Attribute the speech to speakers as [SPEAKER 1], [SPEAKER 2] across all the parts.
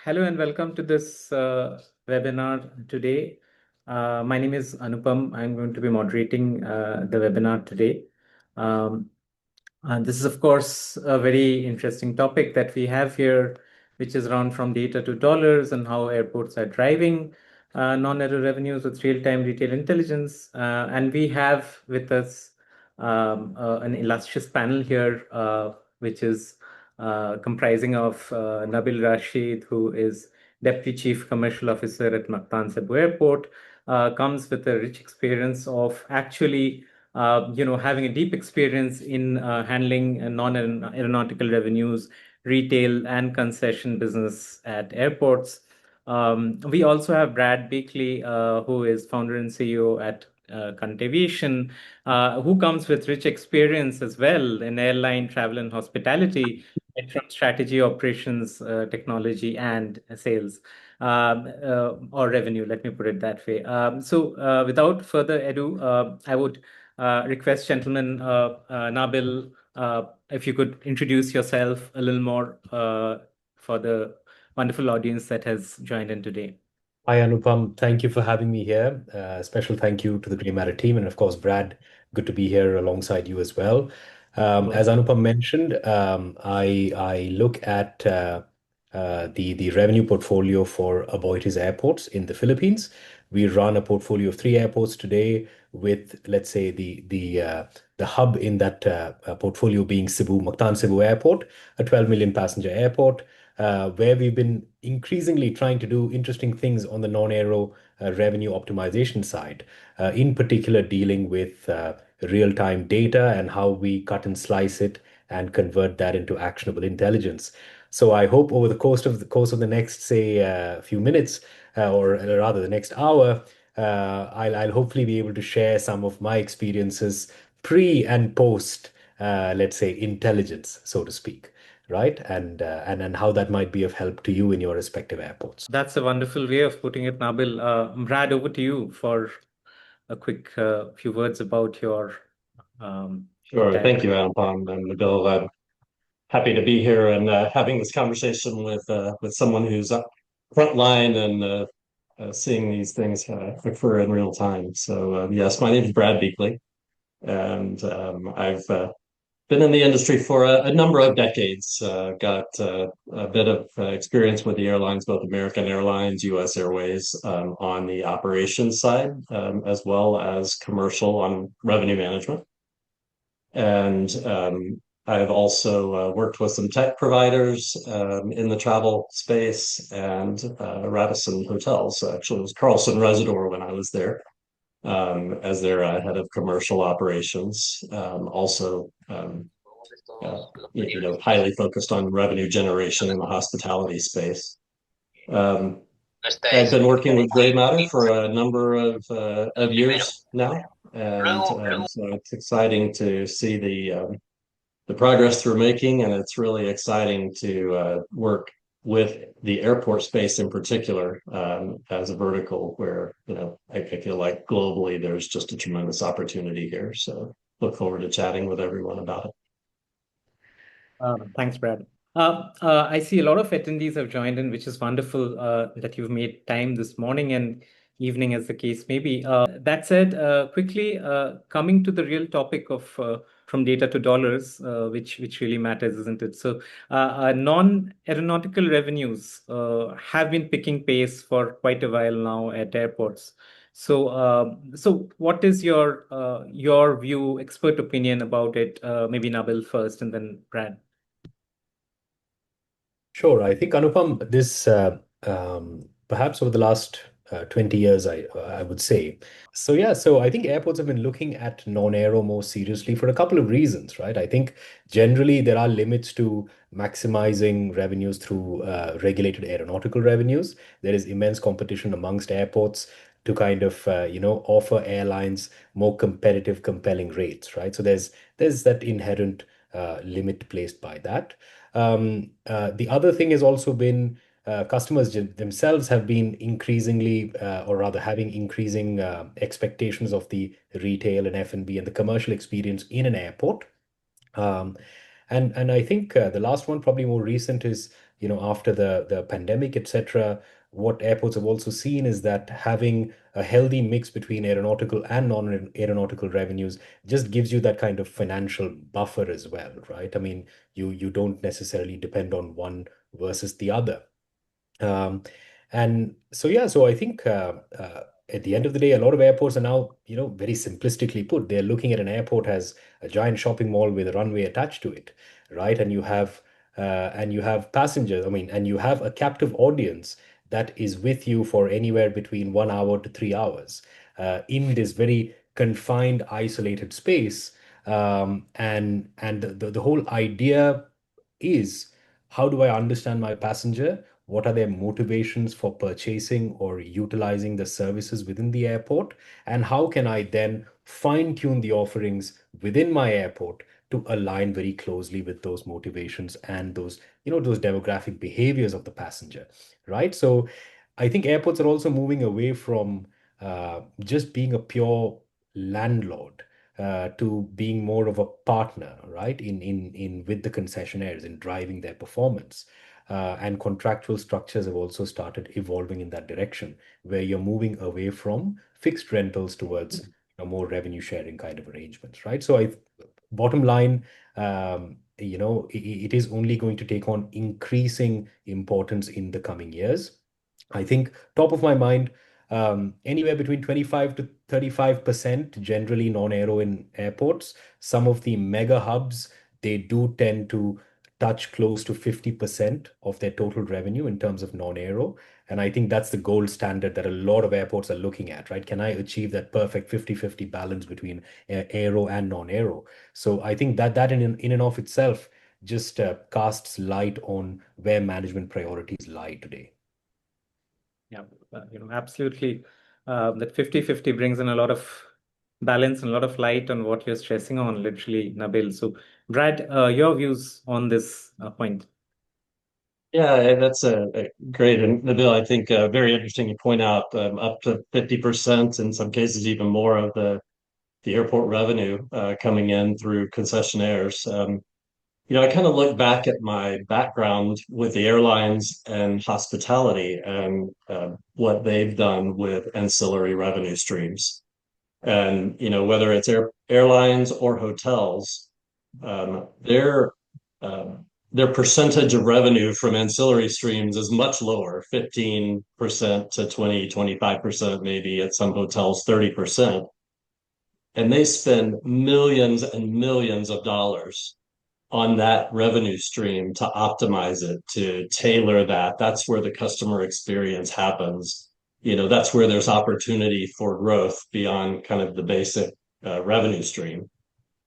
[SPEAKER 1] Hello and welcome to this webinar today. My name is Anupam. I'm going to be moderating the webinar today. And this is, of course, a very interesting topic that we have here, which is around from data to dollars and how airports are driving non-aero revenues with real-time retail intelligence. And we have with us an illustrious panel here, which is comprising of Nabil Rasheed, who is Deputy Chief Commercial Officer at Mactan Cebu Airport, comes with a rich experience of actually having a deep experience in handling non-aeronautical revenues, retail and concession business at airports. We also have Brad Beakley, who is founder and CEO at Aviation, who comes with rich experience as well in airline, travel, and hospitality, right from strategy, operations, technology, and sales or revenue. Let me put it that way. Without further ado, I would request, gentlemen, Nabil, if you could introduce yourself a little more for the wonderful audience that has joined in today.
[SPEAKER 2] Hi, Anupam. Thank you for having me here. Special thank you to the GrayMatter team. And of course, Brad, good to be here alongside you as well. As Anupam mentioned, I look at the revenue portfolio for Aboitiz airports in the Philippines. We run a portfolio of 3 airports today with, let's say, the hub in that portfolio being Mactan Cebu Airport, a 12 million passenger airport, where we've been increasingly trying to do interesting things on the non-aero revenue optimization side, in particular dealing with real-time data and how we cut and slice it and convert that into actionable intelligence. So I hope over the course of the next, say, few minutes, or rather the next hour, I'll hopefully be able to share some of my experiences pre and post, let's say, intelligence, so to speak, right? And how that might be of help to you in your respective airports.
[SPEAKER 1] That's a wonderful way of putting it, Nabil. Brad, over to you for a quick few words about your
[SPEAKER 3] Sure.
[SPEAKER 1] entire
[SPEAKER 3] Thank you,
[SPEAKER 1] career.
[SPEAKER 3] Anupam and Nabil. I'm happy to be here and having this conversation with someone who's up front line and seeing these things occur in real time. So yes, my name is Brad Beakley, and I've been in the industry for a number of decades. Got a bit of experience with the airlines, both American Airlines, U.S. Airways, on the operations side, as well as commercial on revenue management. And I've also worked with some tech providers in the travel space and Radisson Hotels. So actually, it was Carlson Residor when I was there as their head of commercial operations. Also, highly focused on revenue generation in the hospitality space. I've been working with GrayMatter for a number of years now, and so it's exciting to see the progress we're making, and it's really exciting to work with the airport space in particular as a vertical where I feel like globally there's just a tremendous opportunity here. So look forward to chatting with everyone about it.
[SPEAKER 1] Thanks, Brad. I see a lot of attendees have joined in, which is wonderful that you've made time this morning and evening, as the case may be. That said, quickly coming to the real topic of from data to dollars, which really matters, isn't it? So, non-aeronautical revenues have been picking pace for quite a while now at airports. So what is your view, expert opinion about it? Maybe Nabil first, and then Brad.
[SPEAKER 2] Sure. I think, Anupam, this perhaps over the last 20 years, I would say. So yeah, so I think airports have been looking at non-aero more seriously for a couple of reasons, right? I think generally there are limits to maximizing revenues through regulated aeronautical revenues. There is immense competition amongst airports to kind of offer airlines more competitive, compelling rates, right? So there's that inherent limit placed by that. The other thing has also been customers themselves have been increasingly, or rather having increasing expectations of the retail and F&B and the commercial experience in an airport. And I think the last one, probably more recent, is after the pandemic, etc., what airports have also seen is that having a healthy mix between aeronautical and non-aeronautical revenues just gives you that kind of financial buffer as well, right? I mean, you don't necessarily depend on one versus the other. Um, and so, yeah, so I think at the end of the day, a lot of airports are now, very simplistically put, they're looking at an airport as a giant shopping mall with a runway attached to it, right? And you have passengers, I mean, and you have a captive audience that is with you for anywhere between 1 hour to 3 hours in this very confined, isolated space. And the whole idea is, how do I understand my passenger? What are their motivations for purchasing or utilizing the services within the airport? And how can I then fine tune the offerings within my airport to align very closely with those motivations and those demographic behaviors of the passenger, right? So I think airports are also moving away from just being a pure landlord to being more of a partner, right? In with the concessionaires in driving their performance. And contractual structures have also started evolving in that direction, where you're moving away from fixed rentals towards more revenue sharing kind of arrangements, right? So bottom line, it is only going to take on increasing importance in the coming years. I think top of my mind, anywhere between 25 to 35% generally non-aero in airports. Some of the mega hubs, they do tend to touch close to 50% of their total revenue in terms of non-aero. And I think that's the gold standard that a lot of airports are looking at, right? Can I achieve that perfect 50-50 balance between aero and non-aero? So I think that in and of itself just casts light on where management priorities lie today.
[SPEAKER 1] Yeah, absolutely. That 50-50 brings in a lot of balance and a lot of light on what you're stressing on, literally, Nabil. So, Brad, your views on this point?
[SPEAKER 3] Yeah, that's a great. And Nabil, I think very interesting you point out up to 50%, in some cases even more of the airport revenue coming in through concessionaires. I kind of look back at my background with the airlines and hospitality and what they've done with ancillary revenue streams. And, whether it's airlines or hotels, um, their their percentage of revenue from ancillary streams is much lower, 15% to 25% maybe at some hotels, 30%. And they spend millions and millions of dollars on that revenue stream to optimize it, to tailor that. That's where the customer experience happens. That's where there's opportunity for growth beyond kind of the basic revenue stream.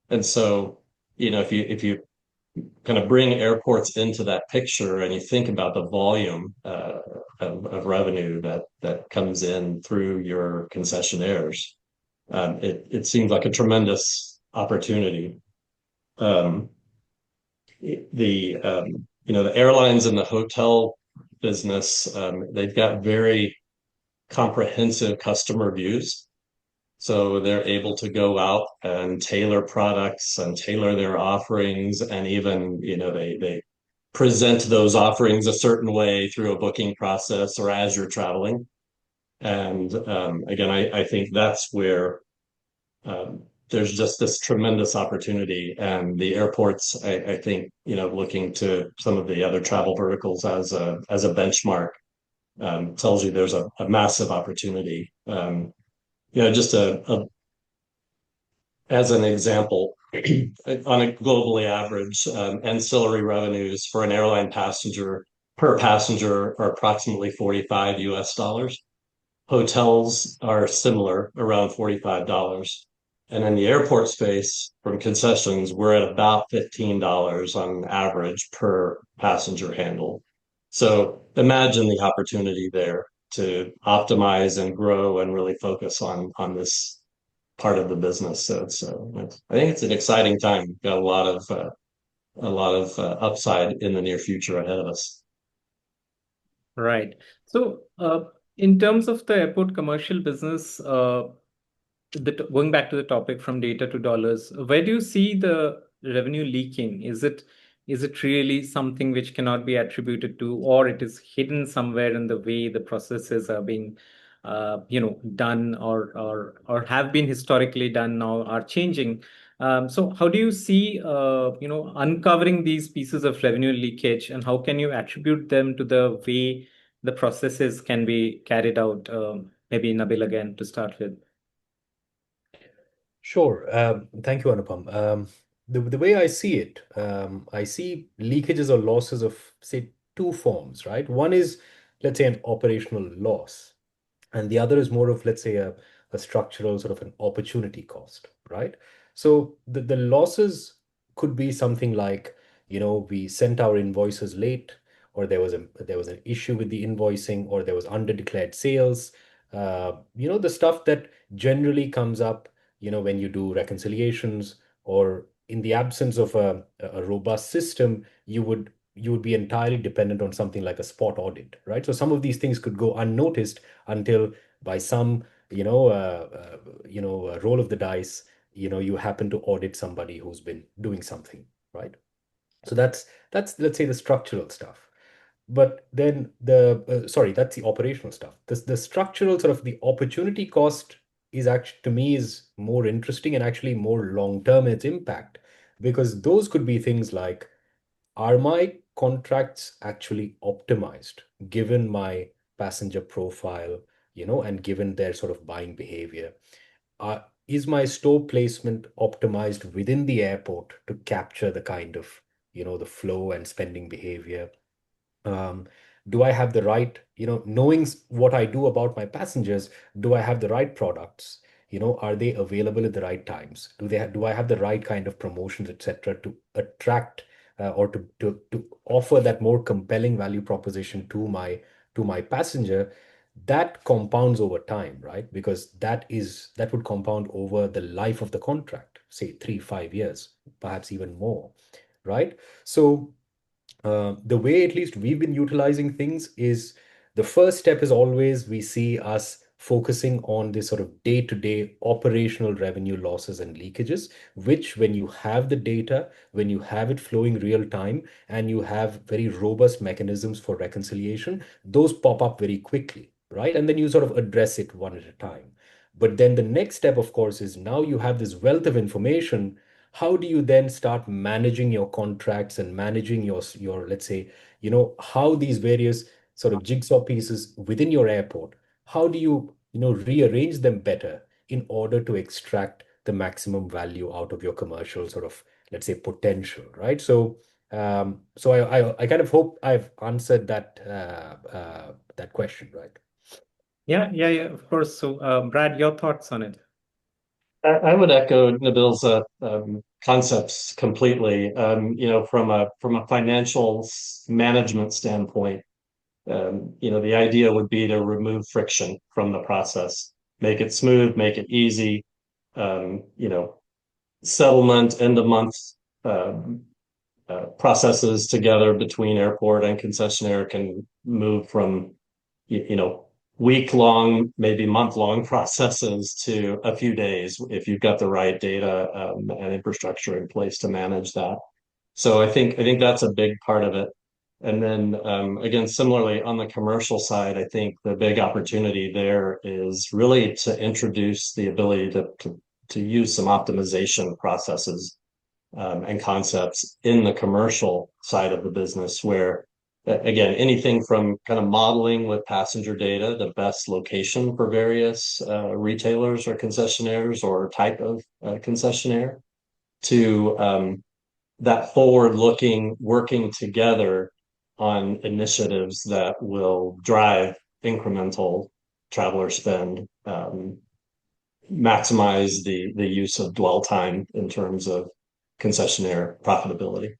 [SPEAKER 3] And so, if you kind of bring airports into that picture and you think about the volume of revenue that comes in through your concessionaires, it seems like a tremendous opportunity. Um, the airlines and the hotel business, they've got very comprehensive customer views. So they're able to go out and tailor products and tailor their offerings, and even, they present those offerings a certain way through a booking process or as you're traveling. And again, I think that's where there's just this tremendous opportunity, and the airports, I think, looking to some of the other travel verticals as a benchmark, tells you there's a massive opportunity. Just as an example, on a globally average, ancillary revenues for an airline passenger per passenger are approximately 45 US dollars. Hotels are similar, around $45. And in the airport space, from concessions, we're at about $15 on average per passenger handle. So imagine the opportunity there to optimize and grow and really focus on this part of the business. So I think it's an exciting time. Got a lot of upside in the near future ahead of us.
[SPEAKER 1] Right. So, in terms of the airport commercial business, going back to the topic from data to dollars, where do you see the revenue leaking? Is it is it really something which cannot be attributed to, or it is hidden somewhere in the way the processes are being done, or have been historically done, now are changing? So how do you see uncovering these pieces of revenue leakage, and how can you attribute them to the way the processes can be carried out? Maybe Nabil again to start with.
[SPEAKER 2] Sure. Thank you, Anupam. The way I see it, I see leakages or losses of, say, two forms, right? One is, let's say, an operational loss, and the other is more of, let's say, a structural sort of an opportunity cost, right? So the losses could be something like, we sent our invoices late, or there was an issue with the invoicing, or there was underdeclared sales. The stuff that generally comes up, when you do reconciliations, or in the absence of a robust system, you would be entirely dependent on something like a spot audit, right? So some of these things could go unnoticed until by some roll of the dice, you happen to audit somebody who's been doing something, right? So that's let's say the structural stuff. But then sorry, that's the operational stuff. The structural sort of the opportunity cost is actually, to me, is more interesting and actually more long term in its impact, because those could be things like, are my contracts actually optimized given my passenger profile, and given their sort of buying behavior? Is my store placement optimized within the airport to capture the kind of, the flow and spending behavior? Um, do I have the right, knowing what I do about my passengers, do I have the right products? Are they available at the right times? Do I have the right kind of promotions, etc., to attract or to offer that more compelling value proposition to my passenger? That compounds over time, right? Because that would compound over the life of the contract, say 3, 5 years, perhaps even more, right? So the way at least we've been utilizing things is, the first step is always we see us focusing on this sort of day-to-day operational revenue losses and leakages, which, when you have the data, when you have it flowing real time, and you have very robust mechanisms for reconciliation, those pop up very quickly, right? And then you sort of address it one at a time. But then the next step, of course, is now you have this wealth of information. How do you then start managing your contracts and managing your let's say, how these various sort of jigsaw pieces within your airport, how do you rearrange them better in order to extract the maximum value out of your commercial sort of, let's say, potential, right? So I kind of hope I've answered that question, right?
[SPEAKER 1] Yeah, yeah, yeah, of course. So, Brad, your thoughts on it?
[SPEAKER 3] I would echo Nabil's concepts completely. From a financial management standpoint, the idea would be to remove friction from the process, make it smooth, make it easy. Um, you know, Settlement, end of month processes together between airport and concessionaire can move from you know week long, maybe month long processes to a few days if you've got the right data and infrastructure in place to manage that. So I think that's a big part of it. And then again, similarly on the commercial side, I think the big opportunity there is really to introduce the ability to use some optimization processes and concepts in the commercial side of the business, where again, anything from kind of modeling with passenger data, the best location for various retailers or concessionaires or type of concessionaire, to that forward looking, working together on initiatives that will drive incremental traveler spend, maximize the use of dwell time in terms of concessionaire profitability.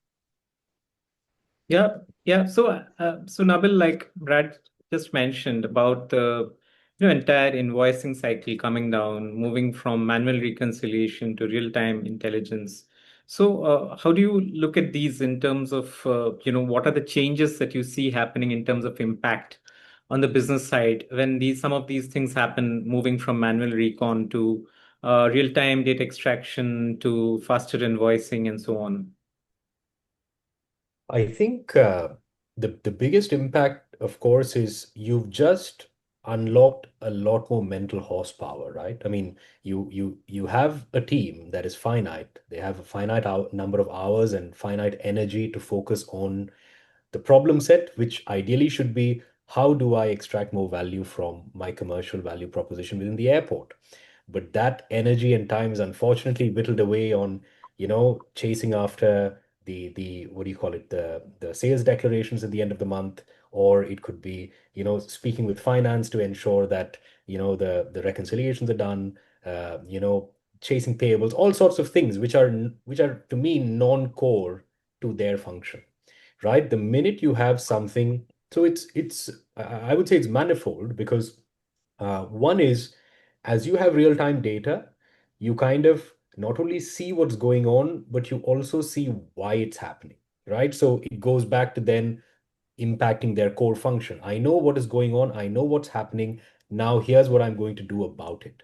[SPEAKER 1] Yeah, yeah. So Nabil, like Brad just mentioned about the entire invoicing cycle coming down, moving from manual reconciliation to real-time intelligence. So, how do you look at these in terms of what are the changes that you see happening in terms of impact on the business side when some of these things happen, moving from manual recon to real-time data extraction to faster invoicing and so on?
[SPEAKER 2] I think the biggest impact, of course, is you've just unlocked a lot more mental horsepower, right? I mean, you have a team that is finite. They have a finite number of hours and finite energy to focus on the problem set, which ideally should be how do I extract more value from my commercial value proposition within the airport? But that energy and time is unfortunately whittled away on, chasing after the what do you call it, the sales declarations at the end of the month, or it could be, speaking with finance to ensure that, the reconciliations are done, chasing payables, all sorts of things which are to me non-core to their function, right? The minute you have something, so it's I would say it's manifold because one is, as you have real-time data, you kind of not only see what's going on, but you also see why it's happening, right? So it goes back to then impacting their core function. I know what is going on. I know what's happening. Now here's what I'm going to do about it,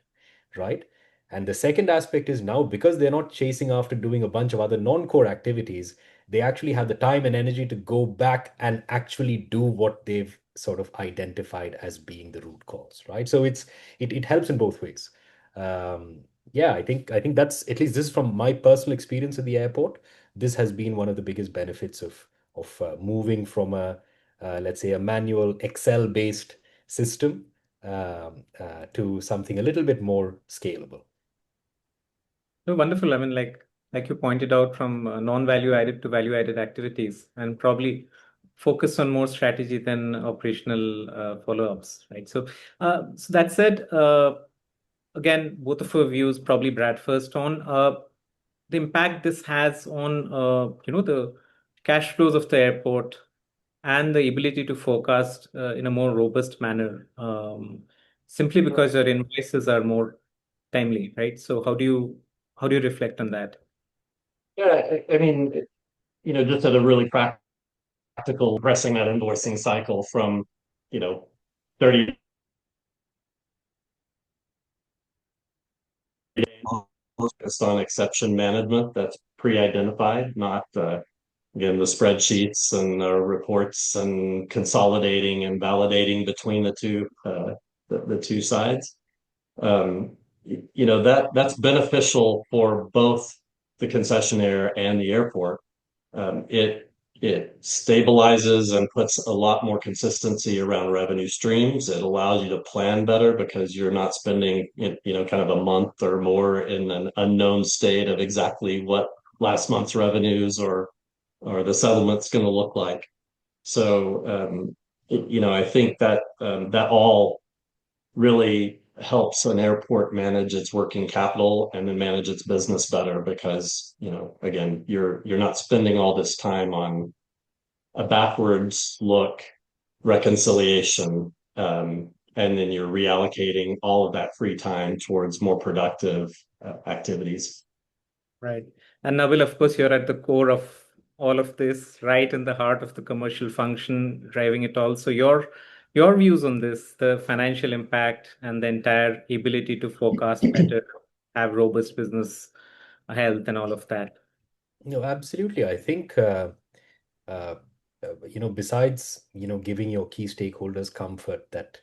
[SPEAKER 2] right? And the second aspect is now because they're not chasing after doing a bunch of other non-core activities, they actually have the time and energy to go back and actually do what they've sort of identified as being the root cause, right? So it helps in both ways. Um, yeah, I think that's, at least this is from my personal experience at the airport. This has been one of the biggest benefits of moving from a let's say a manual Excel based system to something a little bit more scalable.
[SPEAKER 1] No, wonderful. I mean, like you pointed out, from non-value added to value added activities, and probably focus on more strategy than operational follow-ups, right? So that said, again, both of our views, probably Brad first on the impact this has on the cash flows of the airport and the ability to forecast in a more robust manner, simply because your invoices are more timely, right? So how do you reflect on that?
[SPEAKER 3] Yeah, I mean, just at a really practical, pressing that invoicing cycle from, 30 days focused on exception management that's pre-identified, not again the spreadsheets and reports and consolidating and validating between the two sides. That's beneficial for both the concessionaire and the airport. It stabilizes and puts a lot more consistency around revenue streams. It allows you to plan better because you're not spending, kind of a month or more in an unknown state of exactly what last month's revenues or the settlement's going to look like. So, I think that that all really helps an airport manage its working capital and then manage its business better because, again, you're not spending all this time on a backwards look reconciliation, and then you're reallocating all of that free time towards more productive activities.
[SPEAKER 1] Right. And Nabil, of course, you're at the core of all of this, right in the heart of the commercial function, driving it all. So your views on this, the financial impact and the entire ability to forecast better, have robust business health and all of that.
[SPEAKER 2] No, absolutely. I think uh, besides, giving your key stakeholders comfort that,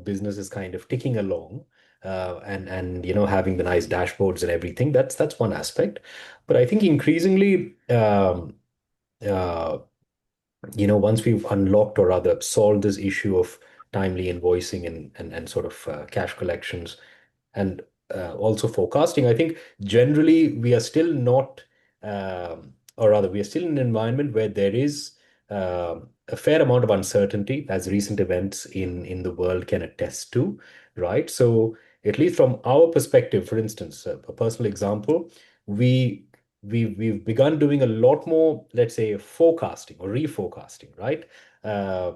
[SPEAKER 2] business is kind of ticking along, and having the nice dashboards and everything, that's one aspect. But I think increasingly, uh, once we've unlocked or rather solved this issue of timely invoicing and sort of cash collections and also forecasting, I think generally we are still not, or rather, we are still in an environment where there is a fair amount of uncertainty, as recent events in the world can attest to, right? So, at least from our perspective, for instance, a personal example, we we've begun doing a lot more, let's say, forecasting or reforecasting, right? Uh,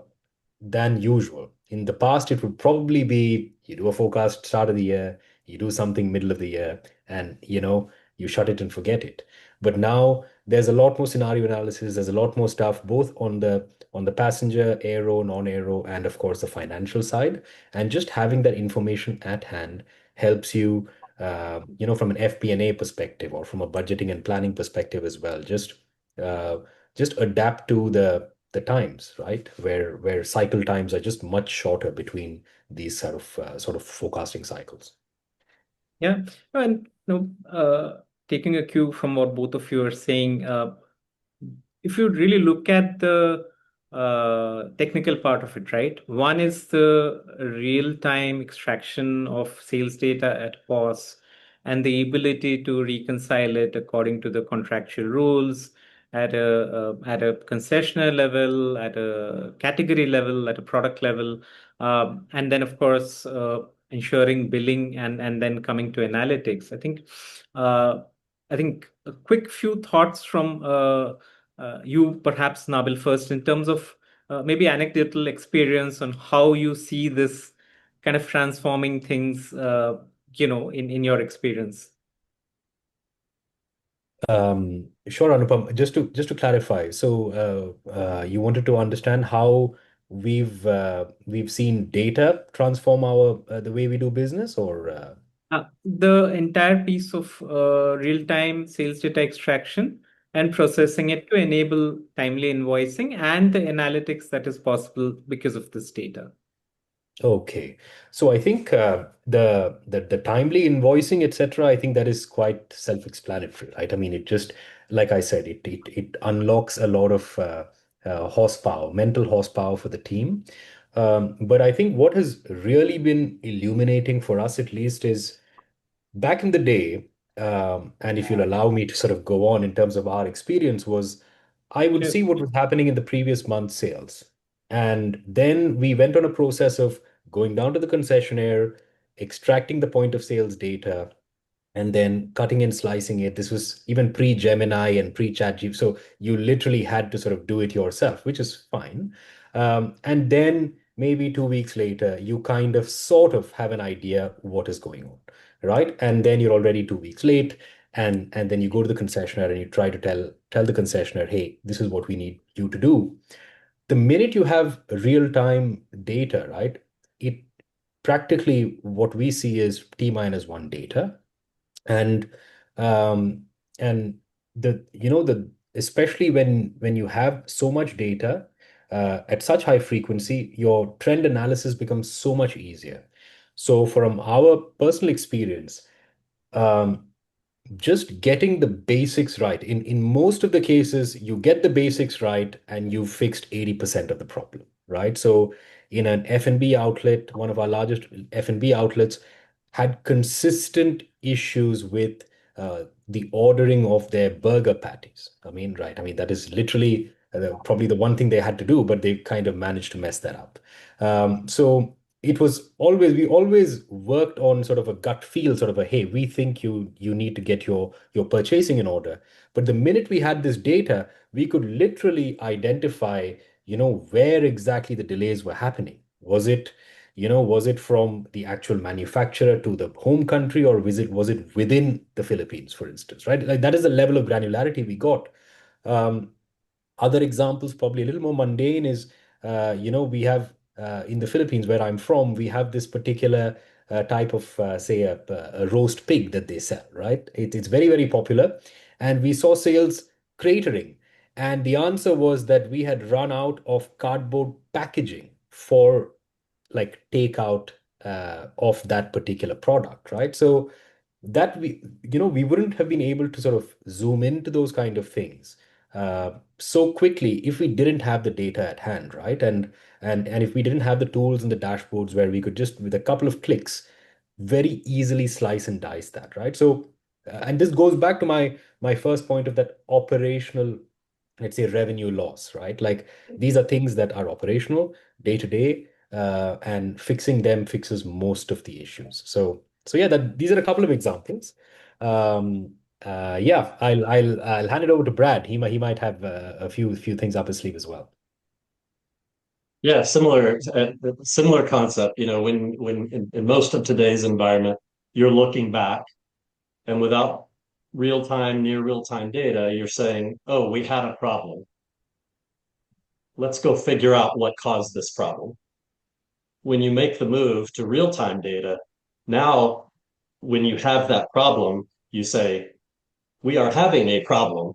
[SPEAKER 2] than usual. In the past, it would probably be you do a forecast start of the year, you do something middle of the year, and you shut it and forget it. But now there's a lot more scenario analysis. There's a lot more stuff both on the passenger, aero, non-aero, and of course the financial side. And just having that information at hand helps you, from an FP&A perspective or from a budgeting and planning perspective as well. Just uh, just adapt to the times, right? Where cycle times are just much shorter between these sort of forecasting cycles.
[SPEAKER 1] Yeah. And taking a cue from what both of you are saying, if you really look at the technical part of it, right? One is the real-time extraction of sales data at POS and the ability to reconcile it according to the contractual rules at a concessionaire level, at a category level, at a product level, and then of course ensuring billing and then coming to analytics. Uh, I think a quick few thoughts from you, perhaps, Nabil, first, in terms of maybe anecdotal experience on how you see this kind of transforming things, in your experience.
[SPEAKER 2] Sure, Anupam. Just to clarify, so you wanted to understand how we've seen data transform our the way we do business, or
[SPEAKER 1] The entire piece of real-time sales data extraction and processing it to enable timely invoicing and the analytics that is possible because of this data.
[SPEAKER 2] Okay. So I think the timely invoicing, etc., I think that is quite self-explanatory, right? I mean, it just, like I said, it unlocks a lot of horsepower, mental horsepower for the team. But I think what has really been illuminating for us, at least, is back in the day, and if you'll allow me to sort of go on in terms of our experience, was I would
[SPEAKER 1] Sure.
[SPEAKER 2] see what was happening in the previous month's sales. And then we went on a process of going down to the concessionaire, extracting the point of sales data, and then cutting and slicing it. This was even pre-Gemini and pre-ChatGPT. So you literally had to sort of do it yourself, which is fine. And then maybe 2 weeks later, you kind of sort of have an idea what is going on, right? And then you're already 2 weeks late. And then you go to the concessionaire and you try to tell the concessionaire, hey, this is what we need you to do. The minute you have real-time data, right? It practically what we see is T-1 data and um, and the especially when you have so much data at such high frequency, your trend analysis becomes so much easier. So from our personal experience, um, just getting the basics right. In most of the cases, you get the basics right and you fixed 80% of the problem, right? So in an F&B outlet, one of our largest F&B outlets had consistent issues with the ordering of their burger patties. I mean, right. I mean, that is literally probably the one thing they had to do, but they kind of managed to mess that up. So it was always we always worked on sort of a gut feel, sort of a, hey, we think you need to get your purchasing in order. But the minute we had this data, we could literally identify, where exactly the delays were happening. Was it from the actual manufacturer to the home country, or was it within the Philippines, for instance, right? Like that is the level of granularity we got. Um, Other examples, probably a little more mundane, is we have in the Philippines, where I'm from, we have this particular type of, say, a roast pig that they sell, right? It's very, very popular. And we saw sales cratering. And the answer was that we had run out of cardboard packaging for like takeout of that particular product, right? So that we wouldn't have been able to sort of zoom into those kind of things so quickly if we didn't have the data at hand, right? And if we didn't have the tools and the dashboards where we could just with a couple of clicks very easily slice and dice that, right? So and this goes back to my first point of that operational, let's say, revenue loss, right? Like these are things that are operational day to day, and fixing them fixes most of the issues. So yeah, that these are a couple of examples. Yeah, I'll hand it over to Brad. He might have a few things up his sleeve as well.
[SPEAKER 3] Yeah, similar concept. When in most of today's environment, you're looking back and without real time, near real time data, you're saying, oh, we had a problem. Let's go figure out what caused this problem. When you make the move to real time data, now when you have that problem, you say, we are having a problem.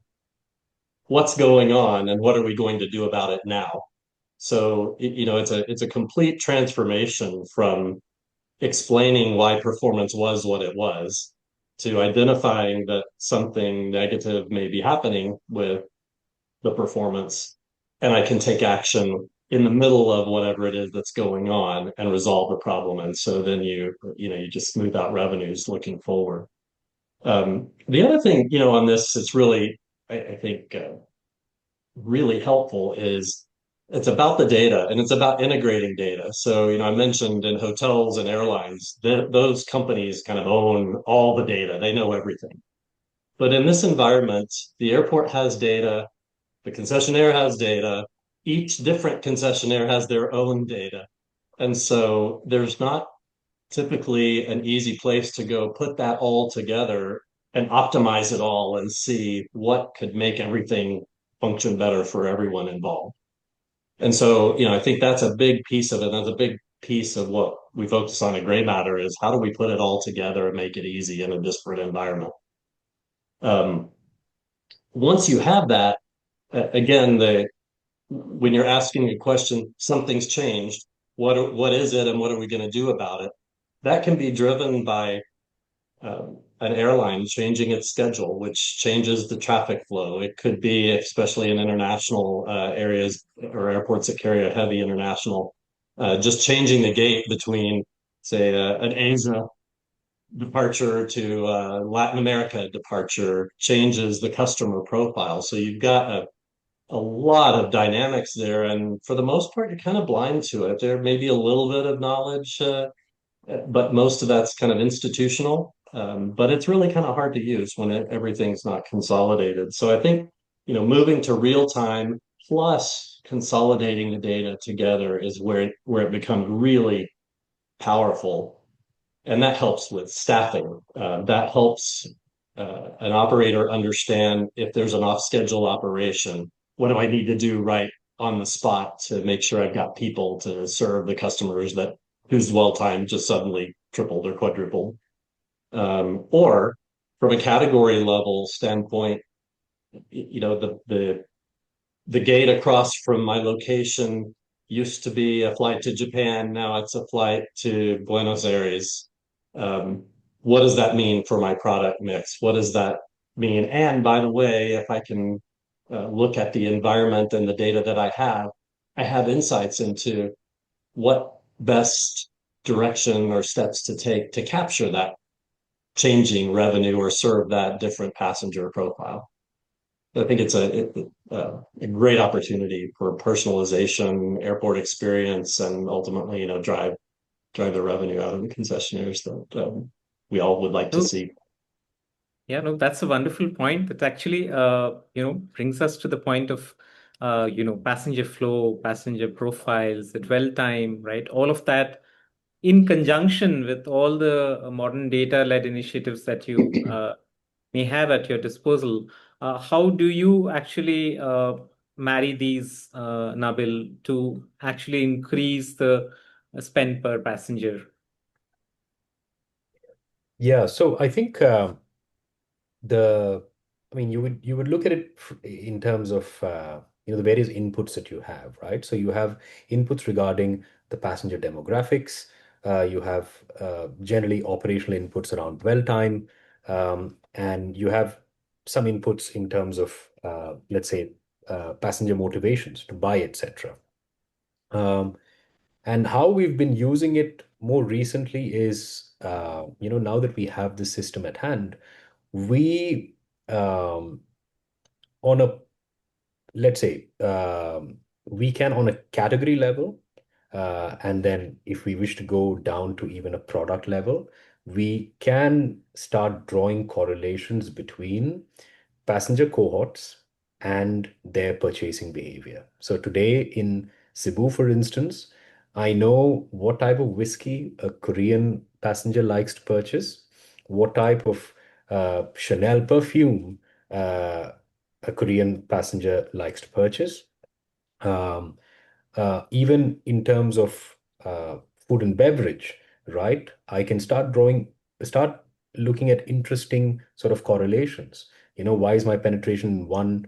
[SPEAKER 3] what's going on and what are we going to do about it now? So, it's a complete transformation from explaining why performance was what it was to identifying that something negative may be happening with the performance, and I can take action in the middle of whatever it is that's going on and resolve the problem. And so then you just smooth out revenues looking forward. The other thing, on this is really, I think, really helpful is it's about the data and it's about integrating data. So, I mentioned in hotels and airlines, those companies kind of own all the data. They know everything. But in this environment, the airport has data, the concessionaire has data, each different concessionaire has their own data. And so there's not typically an easy place to go put that all together and optimize it all and see what could make everything function better for everyone involved. And so, I think that's a big piece of it. That's a big piece of what we focus on at GrayMatter is how do we put it all together and make it easy in a disparate environment. Um, Once you have that, again, when you're asking a question, something's changed. What is it, and what are we going to do about it? That can be driven by an airline changing its schedule, which changes the traffic flow. It could be, especially in international areas or airports that carry a heavy international, just changing the gate between, say, an Asia departure to Latin America departure changes the customer profile. So you've got a lot of dynamics there, and for the most part, you're kind of blind to it. There may be a little bit of knowledge, but most of that's kind of institutional. But it's really kind of hard to use when everything's not consolidated. So I think, moving to real time plus consolidating the data together is where it becomes really powerful. And that helps with staffing. That helps an operator understand if there's an off-schedule operation, what do I need to do right on the spot to make sure I've got people to serve the customers that whose dwell time just suddenly tripled or quadrupled. Or from a category level standpoint, the gate across from my location used to be a flight to Japan. Now it's a flight to Buenos Aires. What does that mean for my product mix? What does that mean? And by the way, if I can look at the environment and the data that I have insights into what best direction or steps to take to capture that changing revenue or serve that different passenger profile. I think it's a great opportunity for personalization, airport experience, and ultimately, drive the revenue out of the concessionaires that we all would like to
[SPEAKER 1] No,
[SPEAKER 3] see.
[SPEAKER 1] yeah, no, that's a wonderful point. That actually, brings us to the point of, passenger flow, passenger profiles, the dwell time, right? All of that in conjunction with all the modern data-led initiatives that you may have at your disposal. How do you actually marry these, Nabil, to actually increase the spend per passenger?
[SPEAKER 2] Yeah, so I think the I mean you would look at it in terms of the various inputs that you have, right? So you have inputs regarding the passenger demographics, you have generally operational inputs around dwell time, and you have some inputs in terms of let's say passenger motivations to buy, etc. Um, and how we've been using it more recently is, now that we have the system at hand, we um, on a let's say we can on a category level, and then if we wish to go down to even a product level, we can start drawing correlations between passenger cohorts and their purchasing behavior. So today in Cebu, for instance, I know what type of whiskey a Korean passenger likes to purchase, what type of Chanel perfume uh, a Korean passenger likes to purchase. Um, Even in terms of food and beverage, right? I can start looking at interesting sort of correlations. Why is my penetration in one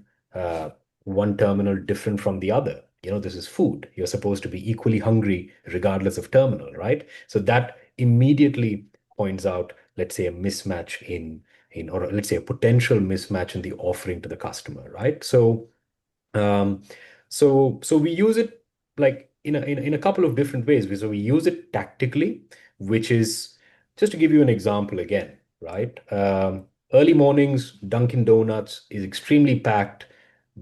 [SPEAKER 2] one terminal different from the other. This is food. You're supposed to be equally hungry regardless of terminal, right? So that immediately points out, let's say, a mismatch or let's say a potential mismatch in the offering to the customer, right? Um, so we use it like in a couple of different ways. So we use it tactically, which is just to give you an example again, right? Early mornings, Dunkin' Donuts is extremely packed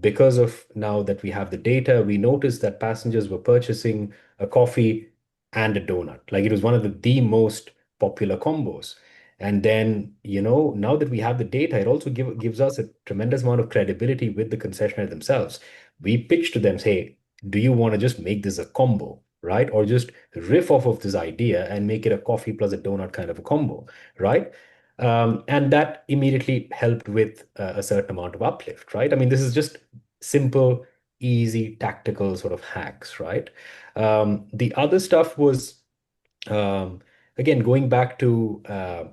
[SPEAKER 2] because of now that we have the data. We noticed that passengers were purchasing a coffee and a donut. Like it was one of the most popular combos. And then, now that we have the data, it also gives us a tremendous amount of credibility with the concessionaire themselves. We pitch to them, say, do you want to just make this a combo, right? Or just riff off of this idea and make it a coffee plus a donut kind of a combo, right? And that immediately helped with a certain amount of uplift, right? I mean, this is just simple, easy, tactical sort of hacks, right? The other stuff was um, again, going back to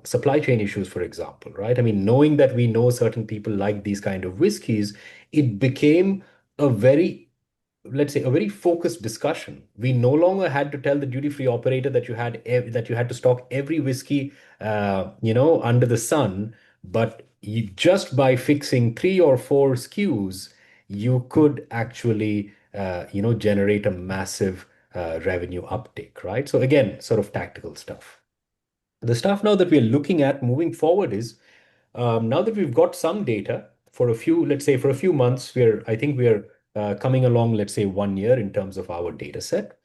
[SPEAKER 2] supply chain issues, for example, right? I mean, knowing that we know certain people like these kind of whiskeys, it became a very, let's say, a very focused discussion. We no longer had to tell the duty-free operator that you had to stock every whiskey, under the sun, but just by fixing 3 or 4 SKUs, you could actually, generate a massive revenue uptake, right? So again, sort of tactical stuff. The stuff now that we're looking at moving forward is now that we've got some data for a few, let's say for a few months, I think we're coming along, let's say 1 year in terms of our data set.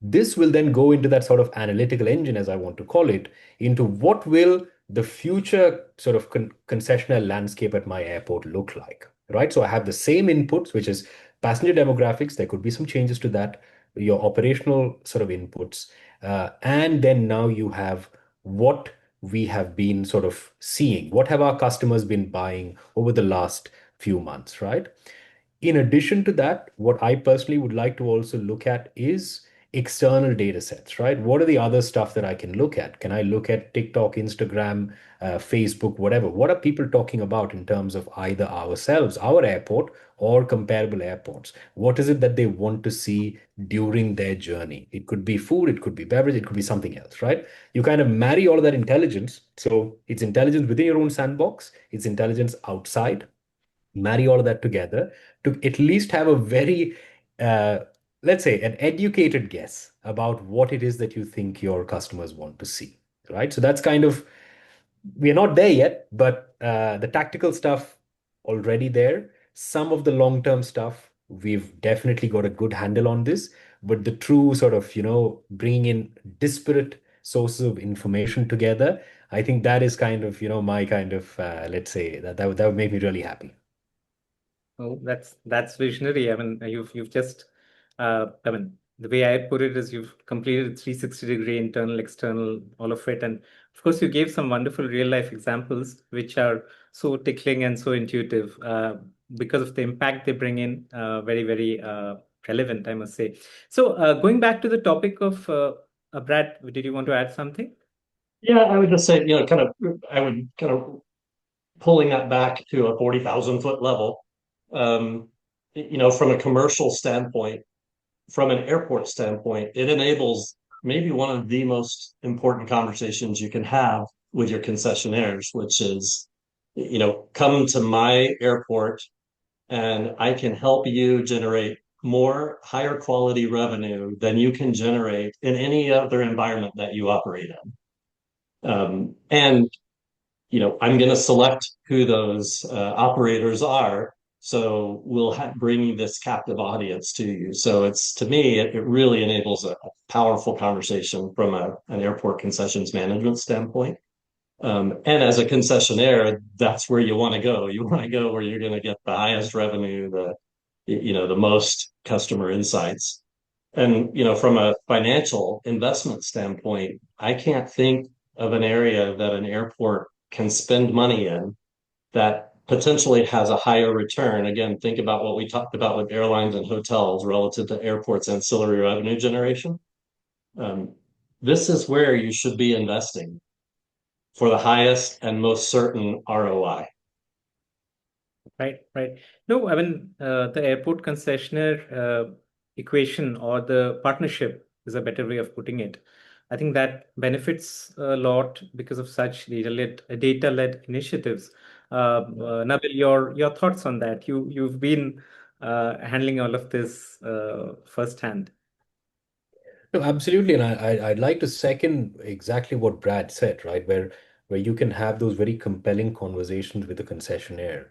[SPEAKER 2] This will then go into that sort of analytical engine, as I want to call it, into what will the future sort of concessional landscape at my airport look like, right? So I have the same inputs, which is passenger demographics. There could be some changes to that, your operational sort of inputs. And then now you have what we have been sort of seeing. What have our customers been buying over the last few months, right? In addition to that, what I personally would like to also look at is external data sets, right? What are the other stuff that I can look at? Can I look at TikTok, Instagram, Facebook, whatever? What are people talking about in terms of either ourselves, our airport, or comparable airports? What is it that they want to see during their journey? It could be food, it could be beverage, it could be something else, right? You kind of marry all of that intelligence. So it's intelligence within your own sandbox, it's intelligence outside, marry all of that together to at least have a very, uh, let's say, an educated guess about what it is that you think your customers want to see, right? So that's kind of, we're not there yet, but the tactical stuff already there. Some of the long-term stuff, we've definitely got a good handle on this, but the true sort of, bringing in disparate sources of information together, I think that is kind of, my kind of, let's say, that would make me really happy.
[SPEAKER 1] Oh, that's visionary. I mean, you've just, I mean, the way I put it is you've completed 360-degree internal, external, all of it, and of course you gave some wonderful real life examples which are so tickling and so intuitive because of the impact they bring in. Very, very relevant, I must say. So, going back to the topic of Brad, did you want to add something?
[SPEAKER 3] Yeah, I would just say, I would kind of pulling that back to a 40,000 foot level. Um, from a commercial standpoint, from an airport standpoint, it enables maybe one of the most important conversations you can have with your concessionaires, which is, come to my airport and I can help you generate more higher quality revenue than you can generate in any other environment that you operate in. And I'm going to select who those operators are. So we'll bring this captive audience to you. So it's, to me, it really enables a powerful conversation from an airport concessions management standpoint. And as a concessionaire, that's where you want to go. You want to go where you're going to get the highest revenue, the most customer insights. And, from a financial investment standpoint, I can't think of an area that an airport can spend money in that potentially has a higher return. Again, think about what we talked about with airlines and hotels relative to airports' ancillary revenue generation. Um, this is where you should be investing for the highest and most certain ROI.
[SPEAKER 1] Right. No, I mean, the airport concessionaire equation or the partnership is a better way of putting it. I think that benefits a lot because of such data-led initiatives. Nabil, your thoughts on that? You've been handling all of this firsthand.
[SPEAKER 2] No, absolutely, and I'd like to second exactly what Brad said, right? Where you can have those very compelling conversations with the concessionaire.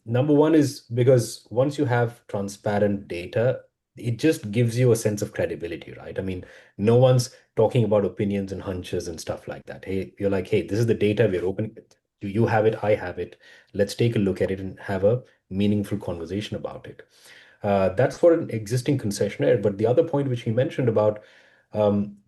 [SPEAKER 2] Number one is because once you have transparent data, it just gives you a sense of credibility, right? I mean, no one's talking about opinions and hunches and stuff like that. Hey, you're like, hey, this is the data we're open. Do you have it? I have it. Let's take a look at it and have a meaningful conversation about it. That's for an existing concessionaire. But the other point which he mentioned about,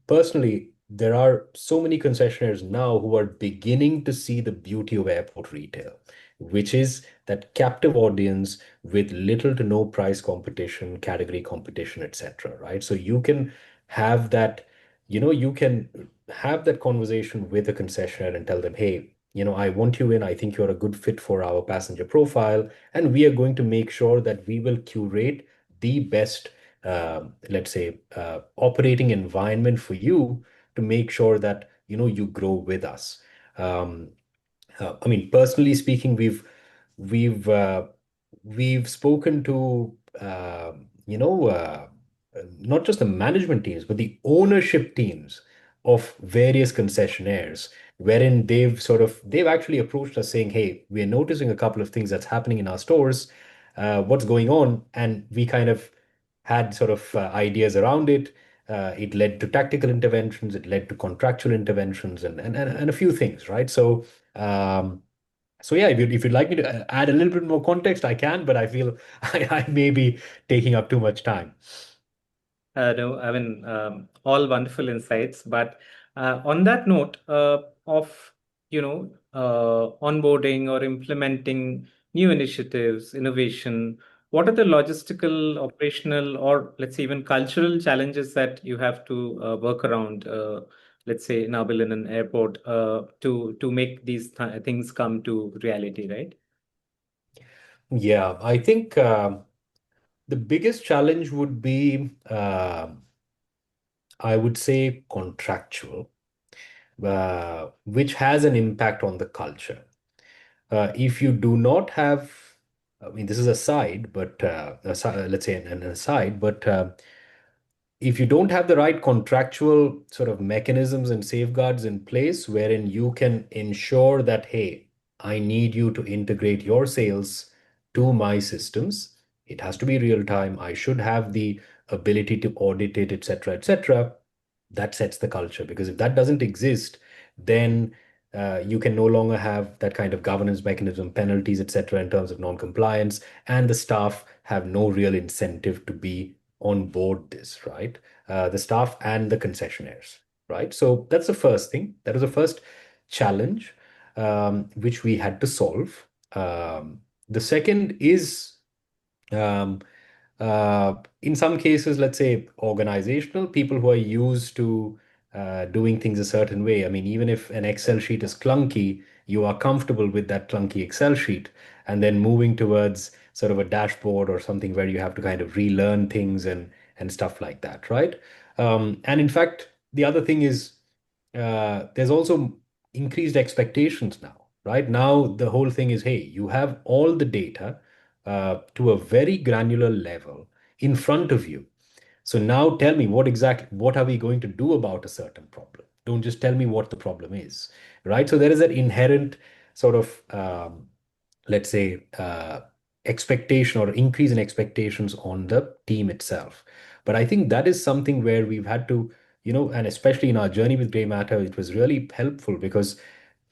[SPEAKER 2] personally, there are so many concessionaires now who are beginning to see the beauty of airport retail, which is that captive audience with little to no price competition, category competition, etc. Right? So you can have that, you can have that conversation with a concessionaire and tell them, hey, I want you in. I think you're a good fit for our passenger profile, and we are going to make sure that we will curate the best, let's say, operating environment for you to make sure that you grow with us. Um, I mean, personally speaking, we've uh, we've spoken to not just the management teams, but the ownership teams of various concessionaires, wherein they've actually approached us saying, "Hey, we are noticing a couple of things that's happening in our stores. What's going on?" And we kind of had sort of ideas around it. It led to tactical interventions. It led to contractual interventions, and a few things, right? Um, so yeah, if you'd like me to add a little bit more context, I can, but I feel I may be taking up too much time.
[SPEAKER 1] No, I mean, all wonderful insights. But on that note of, onboarding or implementing new initiatives, innovation, what are the logistical, operational, or let's say even cultural challenges that you have to work around, let's say, Nabil, in an airport to make these things come to reality, right?
[SPEAKER 2] Yeah, I think the biggest challenge would be, I would say, contractual, which has an impact on the culture. If you do not have, I mean, this is a side, but let's say an aside, but if you don't have the right contractual sort of mechanisms and safeguards in place wherein you can ensure that, hey, I need you to integrate your sales to my systems, it has to be real time. I should have the ability to audit it, etc., etc. That sets the culture, because if that doesn't exist, then you can no longer have that kind of governance mechanism, penalties, etc., in terms of non-compliance, and the staff have no real incentive to be on board this, right? The staff and the concessionaires, right? So that's the first thing. That was the first challenge which we had to solve. The second is um, in some cases, let's say organizational, people who are used to doing things a certain way. I mean, even if an Excel sheet is clunky, you are comfortable with that clunky Excel sheet, and then moving towards sort of a dashboard or something where you have to kind of relearn things and stuff like that, right? And in fact, the other thing is there's also increased expectations now, right? Now the whole thing is, hey, you have all the data to a very granular level in front of you. So now tell me what are we going to do about a certain problem? Don't just tell me what the problem is, right? So there is an inherent sort of let's say expectation or increase in expectations on the team itself. But I think that is something where we've had to, and especially in our journey with GrayMatter, it was really helpful because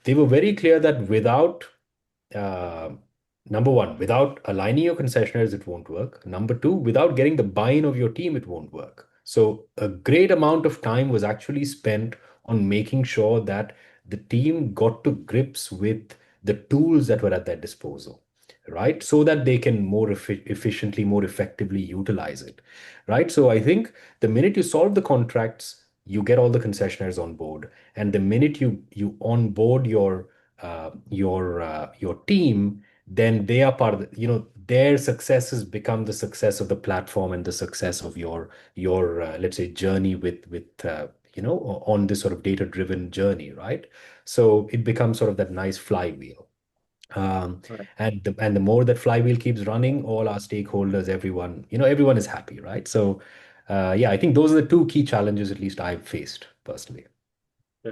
[SPEAKER 2] they were very clear that without uh, number one, without aligning your concessionaires, it won't work. Number two, without getting the buy-in of your team, it won't work. So a great amount of time was actually spent on making sure that the team got to grips with the tools that were at their disposal, right? So that they can more efficiently, more effectively utilize it, right? So I think the minute you solve the contracts, you get all the concessionaires on board, and the minute you onboard your team, then they are part of their successes become the success of the platform and the success of your let's say journey with on this sort of data-driven journey, right? So it becomes sort of that nice flywheel.
[SPEAKER 1] Right.
[SPEAKER 2] And the more that flywheel keeps running, all our stakeholders, everyone is happy, right? So, yeah, I think those are the two key challenges, at least I've faced personally.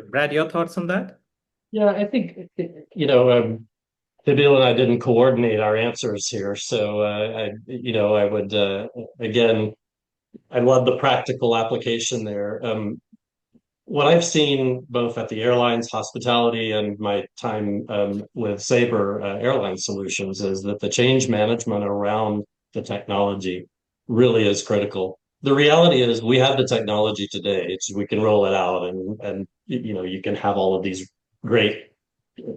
[SPEAKER 1] Brad, your thoughts on that?
[SPEAKER 3] Yeah, I think Nabil and I didn't coordinate our answers here, so I would again, I love the practical application there. What I've seen both at the airlines, hospitality, and my time with Sabre Airline Solutions is that the change management around the technology really is critical. The reality is we have the technology today. We can roll it out and you can have all of these great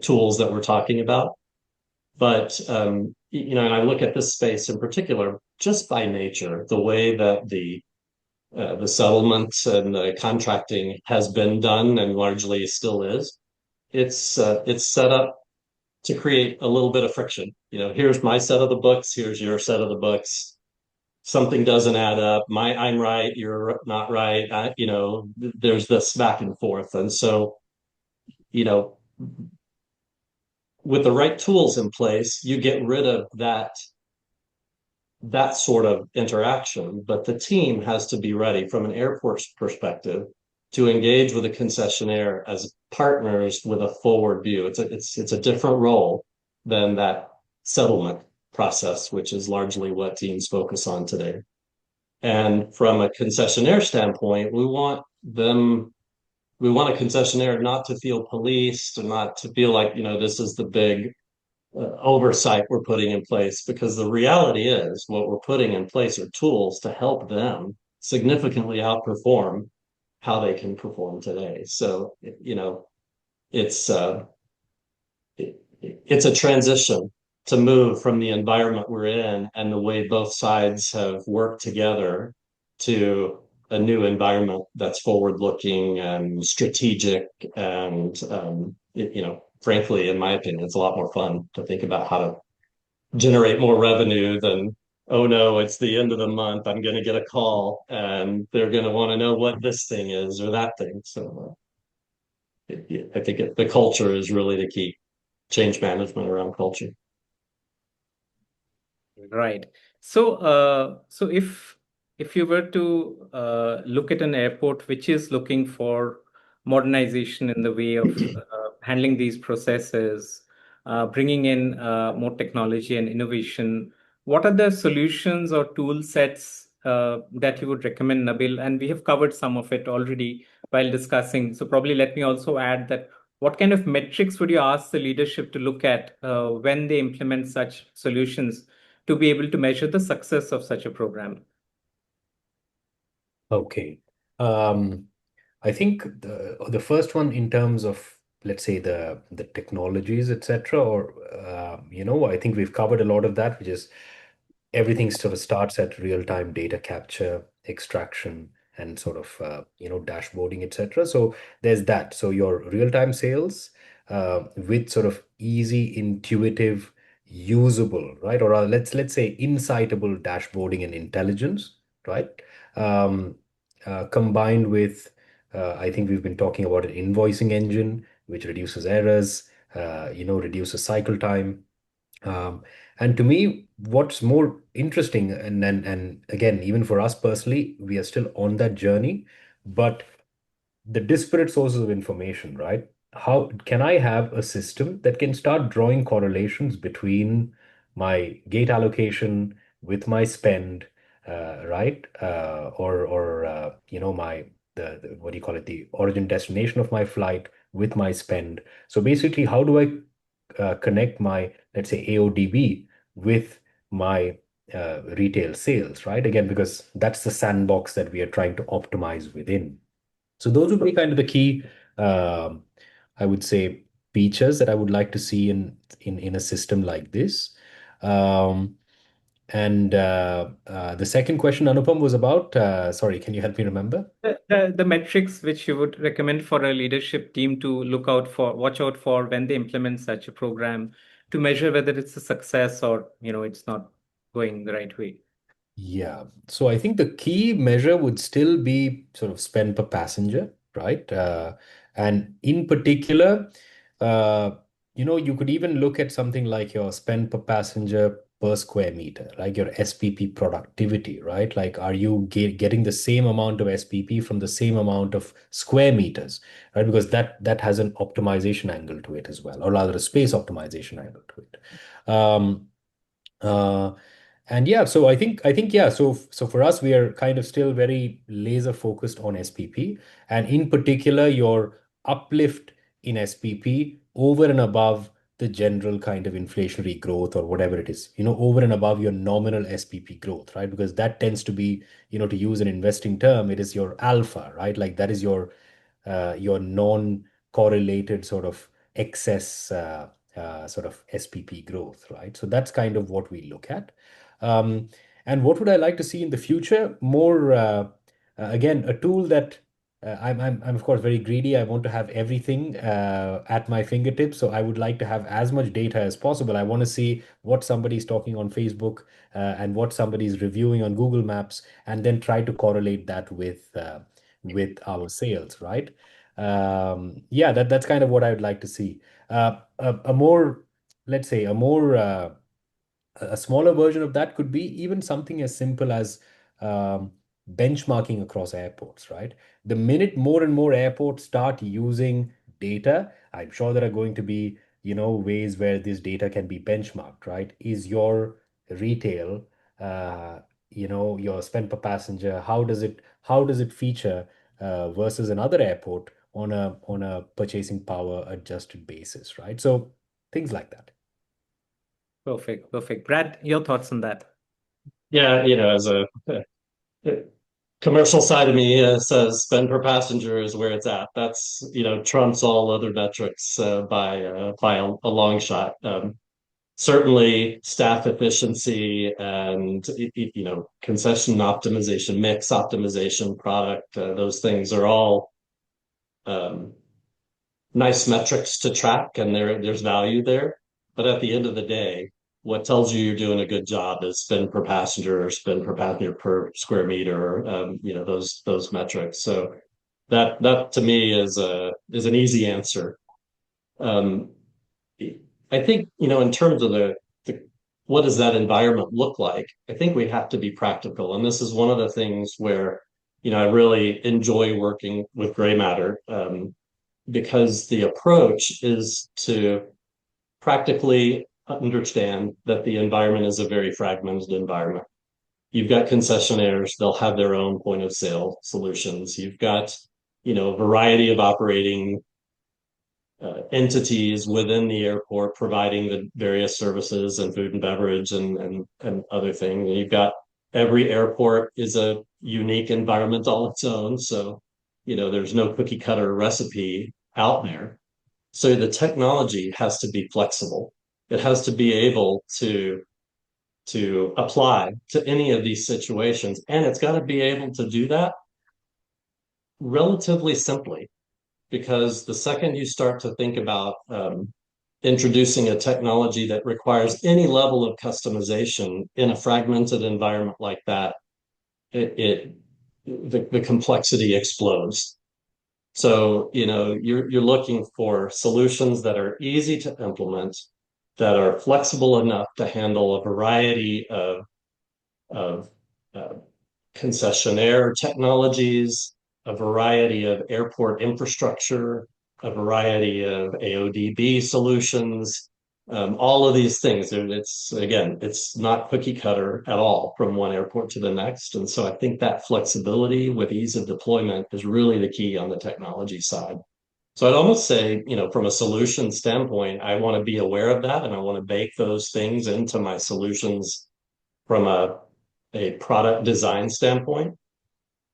[SPEAKER 3] tools that we're talking about. But and I look at this space in particular, just by nature, the way that the settlements and the contracting has been done and largely still is, it's set up to create a little bit of friction. Here's my set of the books, here's your set of the books. Something doesn't add up. I'm right, you're not right. There's this back and forth, and so you know, with the right tools in place, you get rid of that sort of interaction, but the team has to be ready from an airport's perspective to engage with a concessionaire as partners with a forward view. It's a different role than that settlement process, which is largely what teams focus on today. And from a concessionaire standpoint, we want a concessionaire not to feel policed and not to feel like, this is the big oversight we're putting in place, because the reality is what we're putting in place are tools to help them significantly outperform how they can perform today. So, it's uh, it's a transition to move from the environment we're in and the way both sides have worked together to a new environment that's forward looking and strategic and frankly, in my opinion, it's a lot more fun to think about how to generate more revenue than, oh no, it's the end of the month, I'm going to get a call and they're going to want to know what this thing is or that thing. So I think the culture is really the key. Change management around culture.
[SPEAKER 1] Right. So if you were to look at an airport which is looking for modernization in the way of handling these processes, bringing in more technology and innovation, what are the solutions or tool sets that you would recommend, Nabil? And we have covered some of it already while discussing. So probably let me also add that what kind of metrics would you ask the leadership to look at when they implement such solutions, to be able to measure the success of such a program?
[SPEAKER 2] Okay. Um, I think the first one in terms of, let's say, the technologies, etc., or I think we've covered a lot of that, which is everything sort of starts at real-time data capture, extraction, and sort of dashboarding, etc. So there's that. So your real-time sales with sort of easy, intuitive, usable, right? Or let's say insightable dashboarding and intelligence, right? Um, Combined with I think we've been talking about an invoicing engine which reduces errors, reduces cycle time. Um, and to me, what's more interesting, and again, even for us personally, we are still on that journey, but the disparate sources of information, right? How can I have a system that can start drawing correlations between my gate allocation with my spend, right? Or my the what do you call it? The origin destination of my flight with my spend. So basically, how do I connect my, let's say, AODB with my retail sales, right? Again, because that's the sandbox that we are trying to optimize within. So those would be kind of the key, um, I would say, features that I would like to see in a system like this. Um, and the second question, Anupam, was about, sorry, can you help me remember?
[SPEAKER 1] The metrics which you would recommend for a leadership team to watch out for when they implement such a program, to measure whether it's a success or, it's not going the right way?
[SPEAKER 2] Yeah. So I think the key measure would still be sort of spend per passenger, right? And in particular, uh, you could even look at something like your spend per passenger per square meter, like your SPP productivity, right? Like, are you getting the same amount of SPP from the same amount of square meters, right? Because that has an optimization angle to it as well, or rather a space optimization angle to it. Um, uh, and yeah, so I think yeah, so for us, we are kind of still very laser focused on SPP, and in particular, your uplift in SPP over and above the general kind of inflationary growth or whatever it is, over and above your nominal SPP growth, right? Because that tends to be, to use an investing term, it is your alpha, right? Like that is your non-correlated sort of excess sort of SPP growth, right? So that's kind of what we look at. Um, and what would I like to see in the future? More, again, a tool that I'm of course very greedy. I want to have everything at my fingertips. So I would like to have as much data as possible. I want to see what somebody's talking on Facebook and what somebody's reviewing on Google Maps, and then try to correlate that with our sales, right? Yeah, that's kind of what I would like to see. A more, let's say, a smaller version of that could be even something as simple as um, benchmarking across airports, right? The minute more and more airports start using data, I'm sure there are going to be, ways where this data can be benchmarked, right? Is your retail, uh, your spend per passenger, how does it feature versus another airport on a purchasing power adjusted basis, right? So things like that.
[SPEAKER 1] Perfect. Perfect. Brad, your thoughts on that?
[SPEAKER 3] Yeah, as a commercial side of me says spend per passenger is where it's at. That's trumps all other metrics by a long shot. Certainly, staff efficiency and concession optimization, mix optimization, product. Those things are all um, nice metrics to track, and there's value there. But at the end of the day, what tells you you're doing a good job is spend per passenger or spend per passenger per square meter, those metrics. So that to me is an easy answer. Um, I think, in terms of the what does that environment look like? I think we have to be practical. And this is one of the things where, I really enjoy working with GrayMatter, because the approach is to practically understand that the environment is a very fragmented environment. You've got concessionaires, they'll have their own point of sale solutions. You've got, a variety of operating entities within the airport providing the various services and food and beverage and other things. And you've got every airport is a unique environment all its own. So, there's no cookie cutter recipe out there. So the technology has to be flexible. It has to be able to apply to any of these situations. And it's got to be able to do that relatively simply, because the second you start to think about introducing a technology that requires any level of customization in a fragmented environment like that, the complexity explodes. So, you're looking for solutions that are easy to implement, that are flexible enough to handle a variety of uh, concessionaire technologies, a variety of airport infrastructure, a variety of AODB solutions, all of these things. It's not cookie cutter at all from one airport to the next. And so I think that flexibility with ease of deployment is really the key on the technology side. So I'd almost say, from a solution standpoint, I want to be aware of that and I want to bake those things into my solutions from a product design standpoint.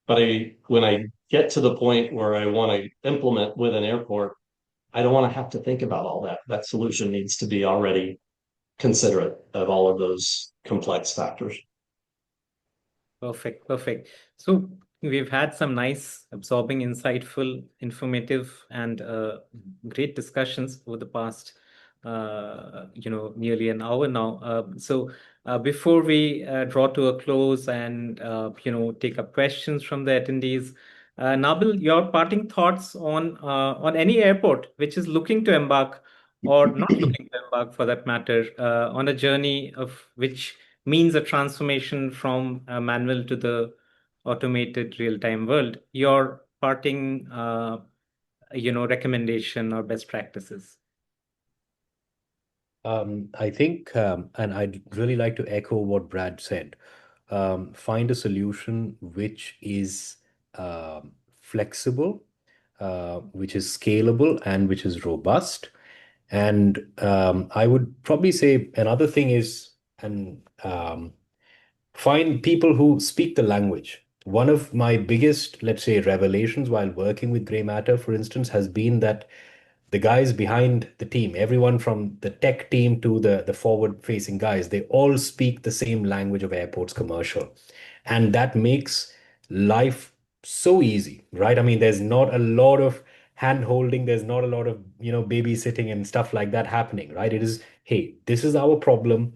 [SPEAKER 3] But when I get to the point where I want to implement with an airport, I don't want to have to think about all that. That solution needs to be already considerate of all of those complex factors.
[SPEAKER 1] Perfect. Perfect. So we've had some nice, absorbing, insightful, informative, and great discussions over the past nearly an hour now. So before we draw to a close and take up questions from the attendees, Nabil, your parting thoughts on any airport which is looking to embark or not looking to embark, for that matter, on a journey of which means a transformation from manual to the automated real-time world. Your parting, recommendation or best practices.
[SPEAKER 2] I think, and I'd really like to echo what Brad said. Find a solution which is flexible, which is scalable, and which is robust. And I would probably say another thing is, and find people who speak the language. One of my biggest, let's say, revelations while working with GrayMatter, for instance, has been that the guys behind the team, everyone from the tech team to the forward-facing guys, they all speak the same language of airports commercial. And that makes life so easy, right? I mean, there's not a lot of hand holding, there's not a lot of, babysitting and stuff like that happening, right? It is, hey, this is our problem,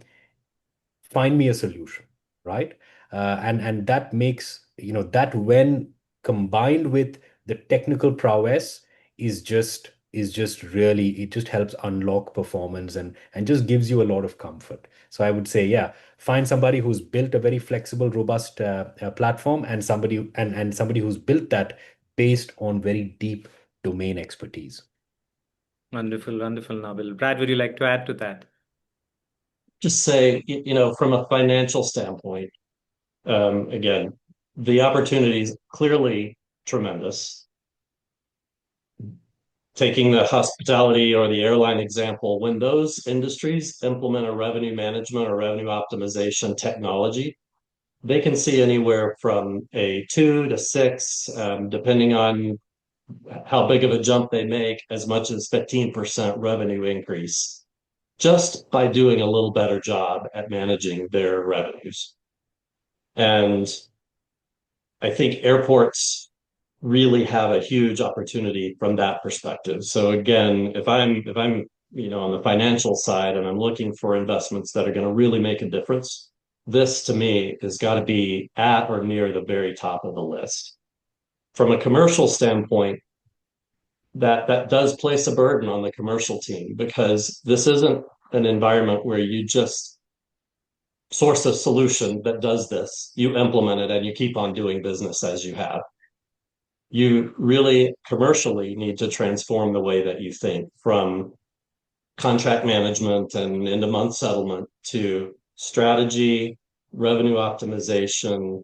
[SPEAKER 2] find me a solution, right? And that makes, that when combined with the technical prowess is just really, it just helps unlock performance and just gives you a lot of comfort. So I would say, yeah, find somebody who's built a very flexible, robust platform, and somebody who's built that based on very deep domain expertise.
[SPEAKER 1] Wonderful, wonderful, Nabil. Brad, would you like to add to that?
[SPEAKER 3] Just say, from a financial standpoint, again, the opportunity is clearly tremendous. Taking the hospitality or the airline example, when those industries implement a revenue management or revenue optimization technology, they can see anywhere from a 2 to 6, depending on how big of a jump they make, as much as 15% revenue increase just by doing a little better job at managing their revenues. And I think airports really have a huge opportunity from that perspective. So again, if I'm on the financial side and I'm looking for investments that are going to really make a difference, this to me has got to be at or near the very top of the list. From a commercial standpoint, that does place a burden on the commercial team, because this isn't an environment where you just source a solution that does this, you implement it, and you keep on doing business as you have. You really commercially need to transform the way that you think, from contract management and end of month settlement to strategy, revenue optimization,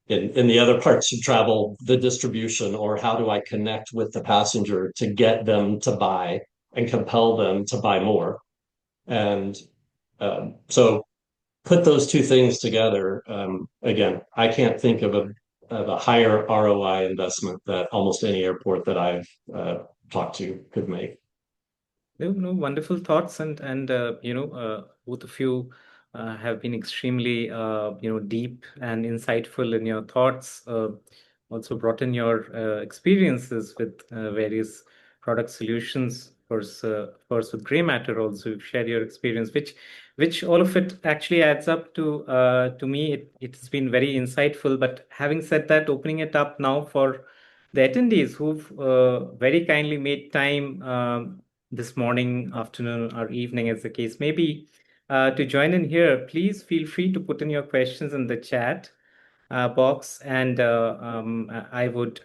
[SPEAKER 3] in the other parts of travel, the distribution, or how do I connect with the passenger to get them to buy and compel them to buy more. And so put those two things together. Again, I can't think of a higher ROI investment that almost any airport that I've talked to could make.
[SPEAKER 1] No, wonderful thoughts, and both of you have been extremely deep and insightful in your thoughts. Also brought in your experiences with various product solutions. Of course, with GrayMatter also you've shared your experience, which all of it actually adds up to me. It's been very insightful. But having said that, opening it up now for the attendees who've very kindly made time. This morning, afternoon, or evening, as the case may be, to join in here, please feel free to put in your questions in the chat box, and I would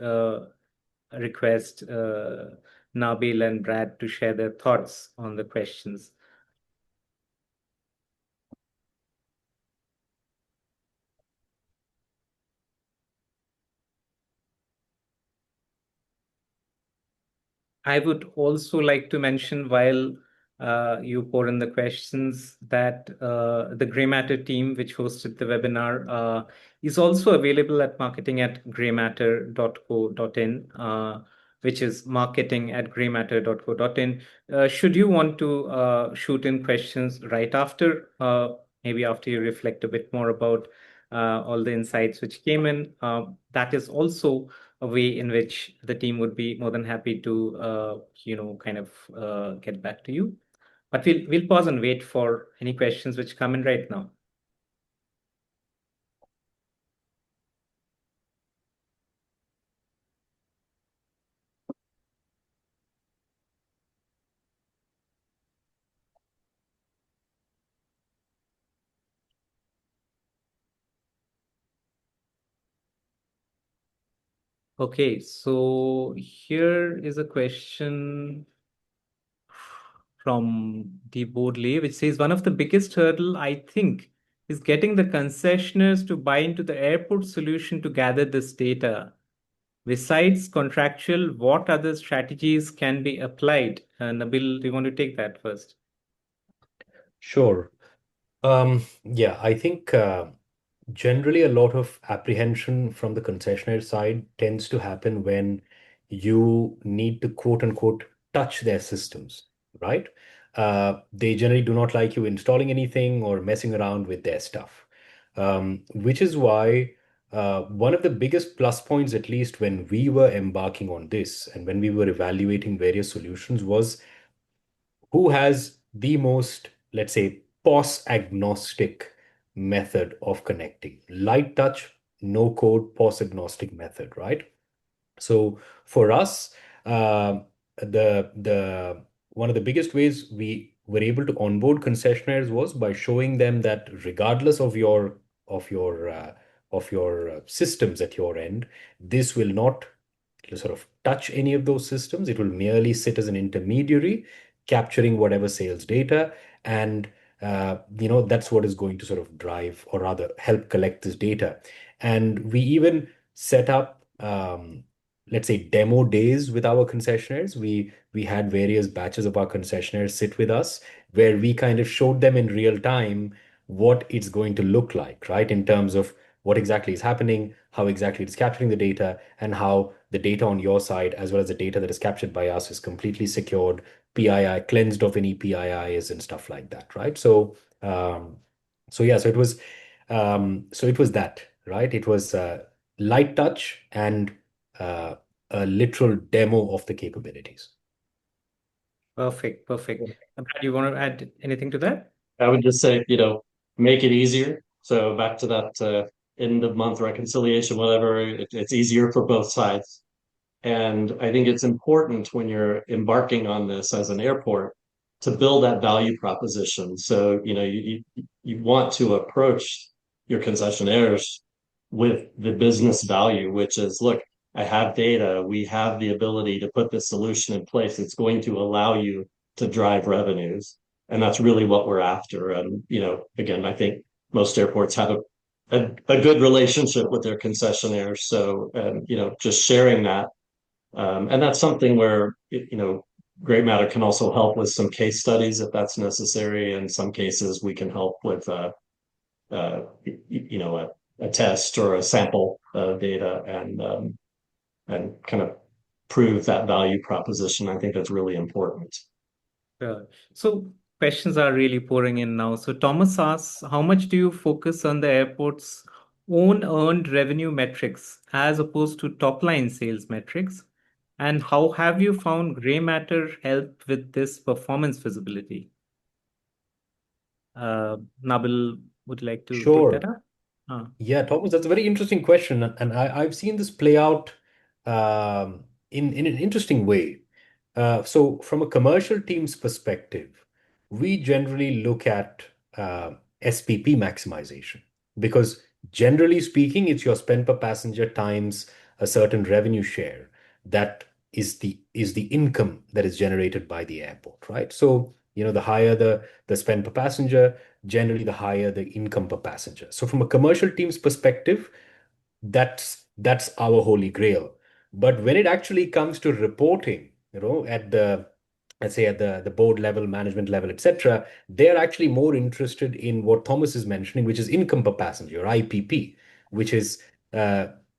[SPEAKER 1] request Nabil and Brad to share their thoughts on the questions. I would also like to mention, while you pour in the questions, that the GrayMatter team, which hosted the webinar, is also available at marketing@graymatter.co.in, which is marketing@graymatter.co.in. Should you want to shoot in questions right after, maybe after you reflect a bit more about all the insights which came in, that is also a way in which the team would be more than happy to, get back to you. But we'll pause and wait for any questions which come in right now. Okay, so here is a question from the Bodley, which says one of the biggest hurdle, I think, is getting the concessionaires to buy into the airport solution to gather this data. Besides contractual, what other strategies can be applied? Nabil, do you want to take that first?
[SPEAKER 2] Sure. Yeah, I think generally a lot of apprehension from the concessionaire side tends to happen when you need to quote unquote touch their systems, right? They generally do not like you installing anything or messing around with their stuff. Which is why one of the biggest plus points, at least when we were embarking on this and when we were evaluating various solutions, was who has the most, let's say, POS agnostic method of connecting. Light touch, no code, POS agnostic method, right? So for us, the one of the biggest ways we were able to onboard concessionaires was by showing them that regardless of your systems at your end, this will not sort of touch any of those systems. It will merely sit as an intermediary, capturing whatever sales data, and that's what is going to sort of drive or rather help collect this data. And we even set up let's say demo days with our concessionaires. We had various batches of our concessionaires sit with us where we kind of showed them in real time what it's going to look like, right? In terms of what exactly is happening, how exactly it's capturing the data, and how the data on your side, as well as the data that is captured by us, is completely secured, PII cleansed of any PIIs and stuff like that, right? So yeah, so it was that, right? It was light touch and uh, a literal demo of the capabilities.
[SPEAKER 1] Perfect, perfect. Brad, you want to add anything to that?
[SPEAKER 3] I would just say, make it easier. So back to that end of month reconciliation, whatever, it's easier for both sides. And I think it's important when you're embarking on this as an airport to build that value proposition. So, you want to approach your concessionaires with the business value, which is, look, I have data. We have the ability to put this solution in place. It's going to allow you to drive revenues. And that's really what we're after. And, again, I think most airports have a good relationship with their concessionaires. So, just sharing that and that's something where, GrayMatter can also help with some case studies if that's necessary. In some cases, we can help with, uh, a test or a sample data and kind of prove that value proposition. I think that's really important.
[SPEAKER 1] So questions are really pouring in now. So Thomas asks, how much do you focus on the airport's own earned revenue metrics as opposed to top line sales metrics? And how have you found GrayMatter help with this performance visibility? Nabil, would you like to take that
[SPEAKER 2] Sure.
[SPEAKER 1] up?
[SPEAKER 2] Yeah, Thomas, that's a very interesting question. And I've seen this play out in an interesting way. So, from a commercial team's perspective, we generally look at SPP maximization because, generally speaking, it's your spend per passenger times a certain revenue share that is the income that is generated by the airport, right? So, the higher the spend per passenger, generally the higher the income per passenger. So from a commercial team's perspective, that's our holy grail. But when it actually comes to reporting, at the let's say at the board level, management level, etc., they're actually more interested in what Thomas is mentioning, which is income per passenger, or IPP, which is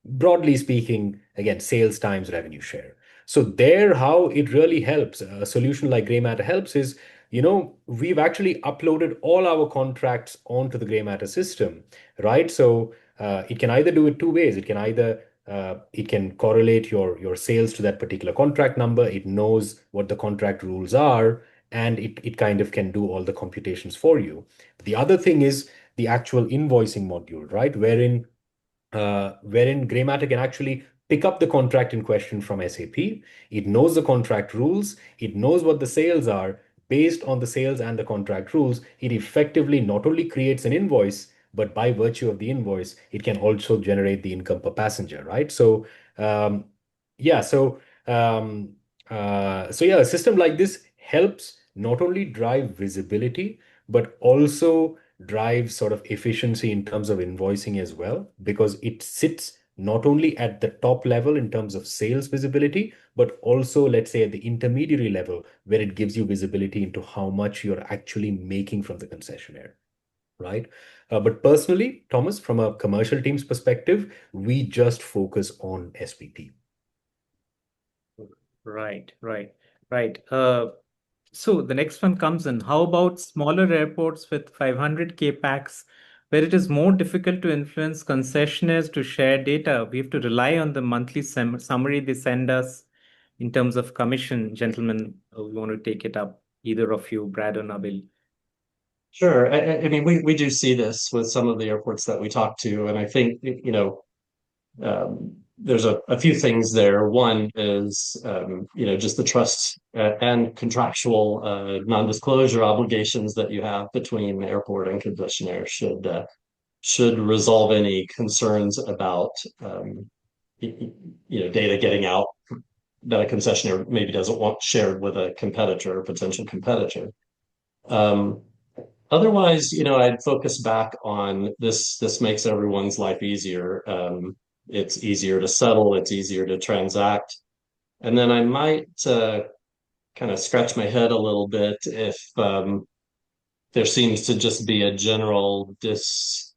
[SPEAKER 2] broadly speaking, again, sales times revenue share. So there, how it really helps, a solution like GrayMatter helps is, we've actually uploaded all our contracts onto the GrayMatter system, right? So it can either do it two ways. It can either It can correlate your sales to that particular contract number. It knows what the contract rules are, and it kind of can do all the computations for you. The other thing is the actual invoicing module, right? Wherein GrayMatter can actually pick up the contract in question from SAP. It knows the contract rules. It knows what the sales are. Based on the sales and the contract rules, it effectively not only creates an invoice, but by virtue of the invoice, it can also generate the income per passenger, right? Um, yeah, so a system like this helps not only drive visibility, but also drive sort of efficiency in terms of invoicing as well, because it sits not only at the top level in terms of sales visibility, but also, let's say, at the intermediary level, where it gives you visibility into how much you're actually making from the concessionaire, right? But personally, Thomas, from a commercial team's perspective, we just focus on SPP.
[SPEAKER 1] Right, right, right. So the next one comes in. How about smaller airports with 500K packs, where it is more difficult to influence concessionaires to share data? We have to rely on the monthly summary they send us in terms of commission. Gentlemen, we want to take it up, either of you, Brad or Nabil.
[SPEAKER 3] Sure. I mean, we do see this with some of the airports that we talk to, and I think, there's a few things there. One is, just the trust and contractual non-disclosure obligations that you have between the airport and concessionaire should resolve any concerns about, data getting out that a concessionaire maybe doesn't want shared with a competitor or potential competitor. Um, Otherwise, I'd focus back on this. This makes everyone's life easier. It's easier to settle. It's easier to transact. And then I might kind of scratch my head a little bit if there seems to just be a general distrust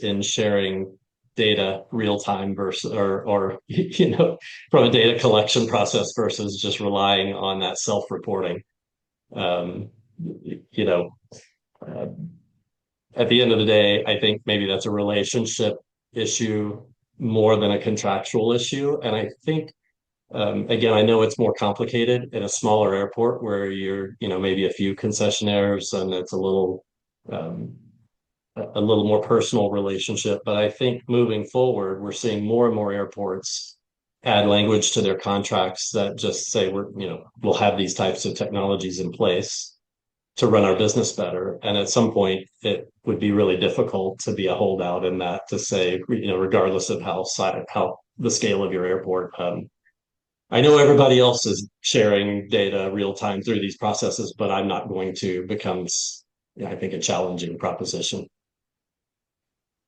[SPEAKER 3] in sharing data real time versus or from a data collection process versus just relying on that self-reporting. Um, you know, uh, at the end of the day, I think maybe that's a relationship issue more than a contractual issue. And I think, again, I know it's more complicated in a smaller airport where you're, maybe a few concessionaires and it's um, a little more personal relationship. But I think moving forward, we're seeing more and more airports add language to their contracts that just say we'll have these types of technologies in place to run our business better. And at some point, it would be really difficult to be a holdout in that to say, regardless of how the scale of your airport. I know everybody else is sharing data real time through these processes, but I'm not going to becomes, I think, a challenging proposition.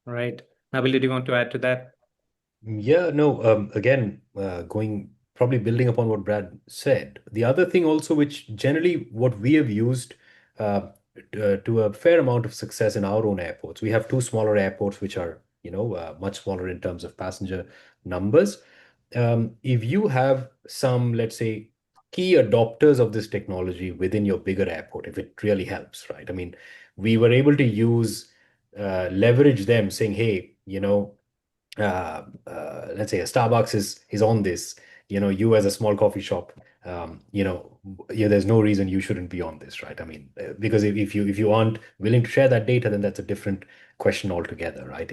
[SPEAKER 1] Right. Nabil, did you want to add to that?
[SPEAKER 2] Yeah, no, again, going probably building upon what Brad said. The other thing also, which generally what we have used to a fair amount of success in our own airports. We have two smaller airports, which are, much smaller in terms of passenger numbers. If you have some, let's say, key adopters of this technology within your bigger airport, if it really helps, right? I mean, we were able to leverage them saying, hey, let's say a Starbucks is on this, you as a small coffee shop, there's no reason you shouldn't be on this, right? I mean, because if you aren't willing to share that data, then that's a different question altogether, right?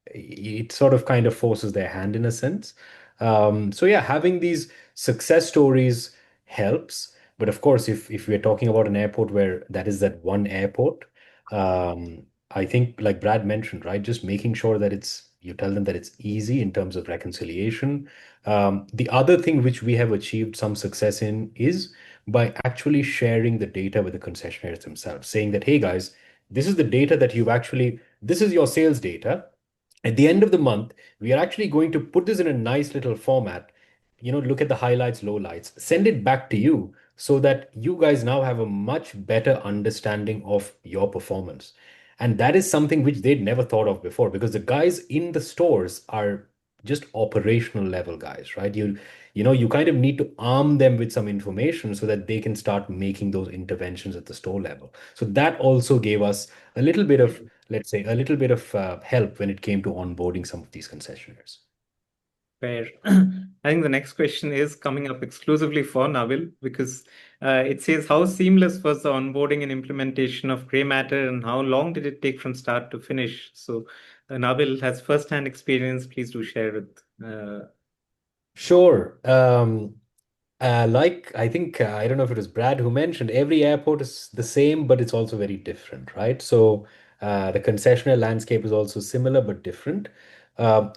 [SPEAKER 2] It sort of kind of forces their hand in a sense. So yeah, having these success stories helps. But of course, if we're talking about an airport where that is that one airport, I think, like Brad mentioned, right, just making sure that you tell them that it's easy in terms of reconciliation. The other thing which we have achieved some success in is by actually sharing the data with the concessionaires themselves, saying that, hey guys, this is the data that this is your sales data. At the end of the month, we are actually going to put this in a nice little format, look at the highlights, lowlights, send it back to you so that you guys now have a much better understanding of your performance. And that is something which they'd never thought of before, because the guys in the stores are just operational level guys, right? You kind of need to arm them with some information so that they can start making those interventions at the store level. So that also gave us a little bit of let's say, a little bit of help when it came to onboarding some of these concessionaires.
[SPEAKER 1] Fair. I think the next question is coming up exclusively for Nabil because it says, how seamless was the onboarding and implementation of GrayMatter and how long did it take from start to finish? So Nabil has first-hand experience. Please do share it.
[SPEAKER 2] Sure. Like I think I don't know if it was Brad who mentioned, every airport is the same, but it's also very different, right? So the concessionaire landscape is also similar but different.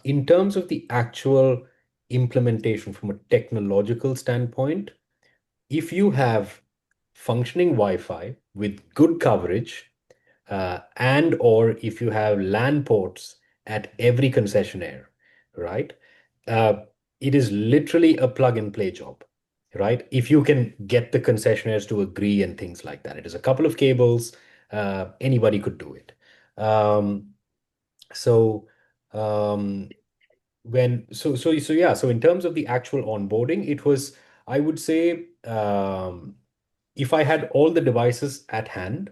[SPEAKER 2] In terms of the actual implementation from a technological standpoint, if you have functioning Wi-Fi with good coverage, and or if you have LAN ports at every concessionaire, right? Uh, it is literally a plug and play job, right? If you can get the concessionaires to agree and things like that. It is a couple of cables, anybody could do it. Um, so um, so in terms of the actual onboarding, it was, I would say, if I had all the devices at hand,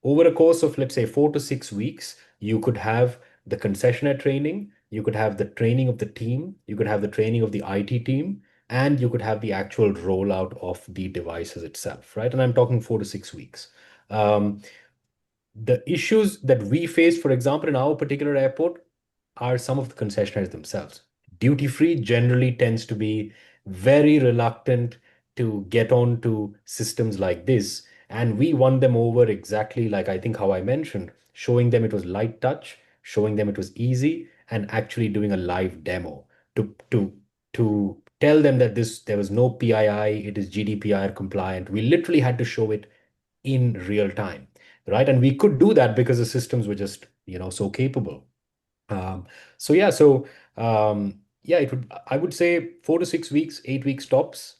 [SPEAKER 2] over a course of, let's say, 4 to 6 weeks, you could have the concessionaire training, you could have the training of the team, you could have the training of the IT team, and you could have the actual rollout of the devices itself, right? And I'm talking 4 to 6 weeks. Um, the issues that we faced, for example, in our particular airport, are some of the concessionaires themselves. Duty free generally tends to be very reluctant to get on to systems like this. And we won them over exactly like I think how I mentioned, showing them it was light touch, showing them it was easy, and actually doing a live demo to tell them that there was no PII, it is GDPR compliant. We literally had to show it in real time, right? And we could do that because the systems were just, so capable. Um, so yeah, so yeah, I would say 4 to 6 weeks, 8 weeks tops.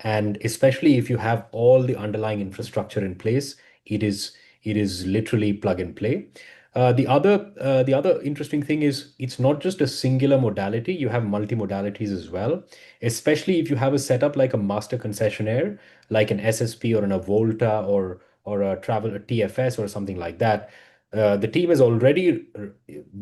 [SPEAKER 2] And especially if you have all the underlying infrastructure in place, it is it is literally plug and play. The other interesting thing is it's not just a singular modality, you have multi-modalities as well, especially if you have a setup like a master concessionaire, like an SSP or an Avolta or a TFS or something like that. The team has already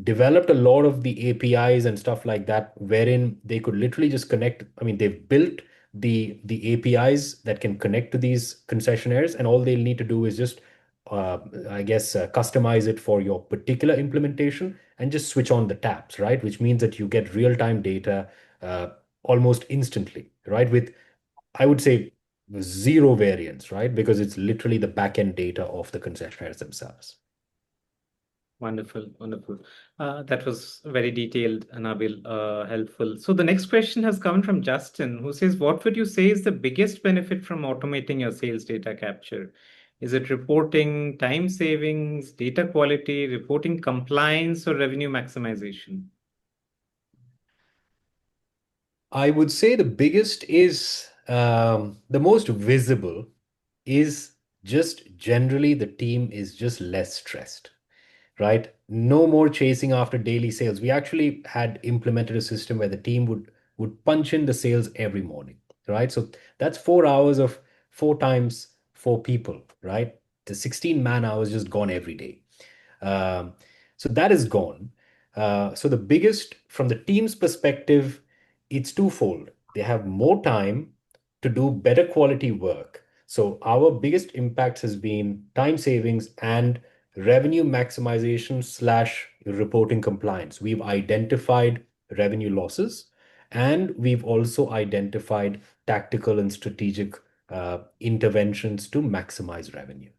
[SPEAKER 2] developed a lot of the APIs and stuff like that, wherein they could literally just connect. I mean, they've built the APIs that can connect to these concessionaires, and all they'll need to do is just, I guess, customize it for your particular implementation and just switch on the taps, right? Which means that you get real-time data almost instantly, right? With, I would say, zero variance, right? Because it's literally the back-end data of the concessionaires themselves.
[SPEAKER 1] Wonderful, wonderful. That was very detailed, Nabil, helpful. So the next question has come from Justin, who says, what would you say is the biggest benefit from automating your sales data capture? Is it reporting, time savings, data quality, reporting compliance, or revenue maximization?
[SPEAKER 2] I would say the biggest is the most visible is just generally the team is just less stressed, right? No more chasing after daily sales. We actually had implemented a system where the team would punch in the sales every morning, right? So that's 4 hours of 4 times 4 people, right? The 16 man hours just gone every day. Um, so that is gone. So the biggest, from the team's perspective, it's twofold. They have more time to do better quality work. So our biggest impact has been time savings and revenue maximization slash reporting compliance. We've identified revenue losses, and we've also identified tactical and strategic interventions to maximize revenue.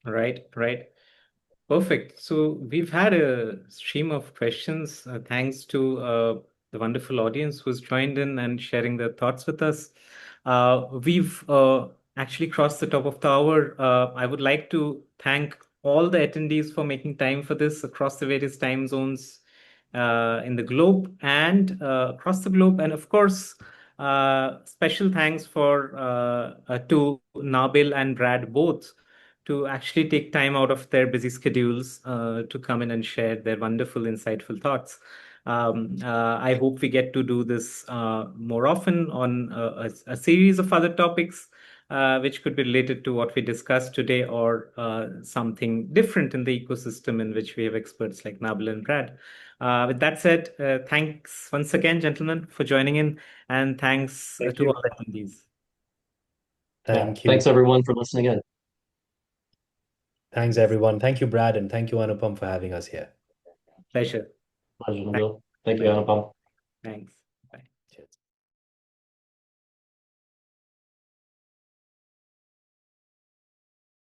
[SPEAKER 1] Right, right. Perfect. So we've had a stream of questions, thanks to the wonderful audience who's joined in and sharing their thoughts with us. We've actually crossed the top of the hour. I would like to thank all the attendees for making time for this across the various time zones in the globe and across the globe. And of course, special thanks to Nabil and Brad both to actually take time out of their busy schedules to come in and share their wonderful, insightful thoughts. I hope we get to do this more often on a series of other topics. which could be related to what we discussed today or something different in the ecosystem in which we have experts like Nabil and Brad. With that said, thanks once again, gentlemen, for joining in, and thanks
[SPEAKER 3] Thank
[SPEAKER 1] to
[SPEAKER 3] you.
[SPEAKER 1] all attendees.
[SPEAKER 2] Thank you.
[SPEAKER 3] Thanks everyone for listening in.
[SPEAKER 2] Thanks, everyone. Thank you, Brad, and thank you, Anupam, for having us here.
[SPEAKER 1] Pleasure.
[SPEAKER 3] Pleasure, Nabil. Thank you, Anupam.
[SPEAKER 1] Thanks.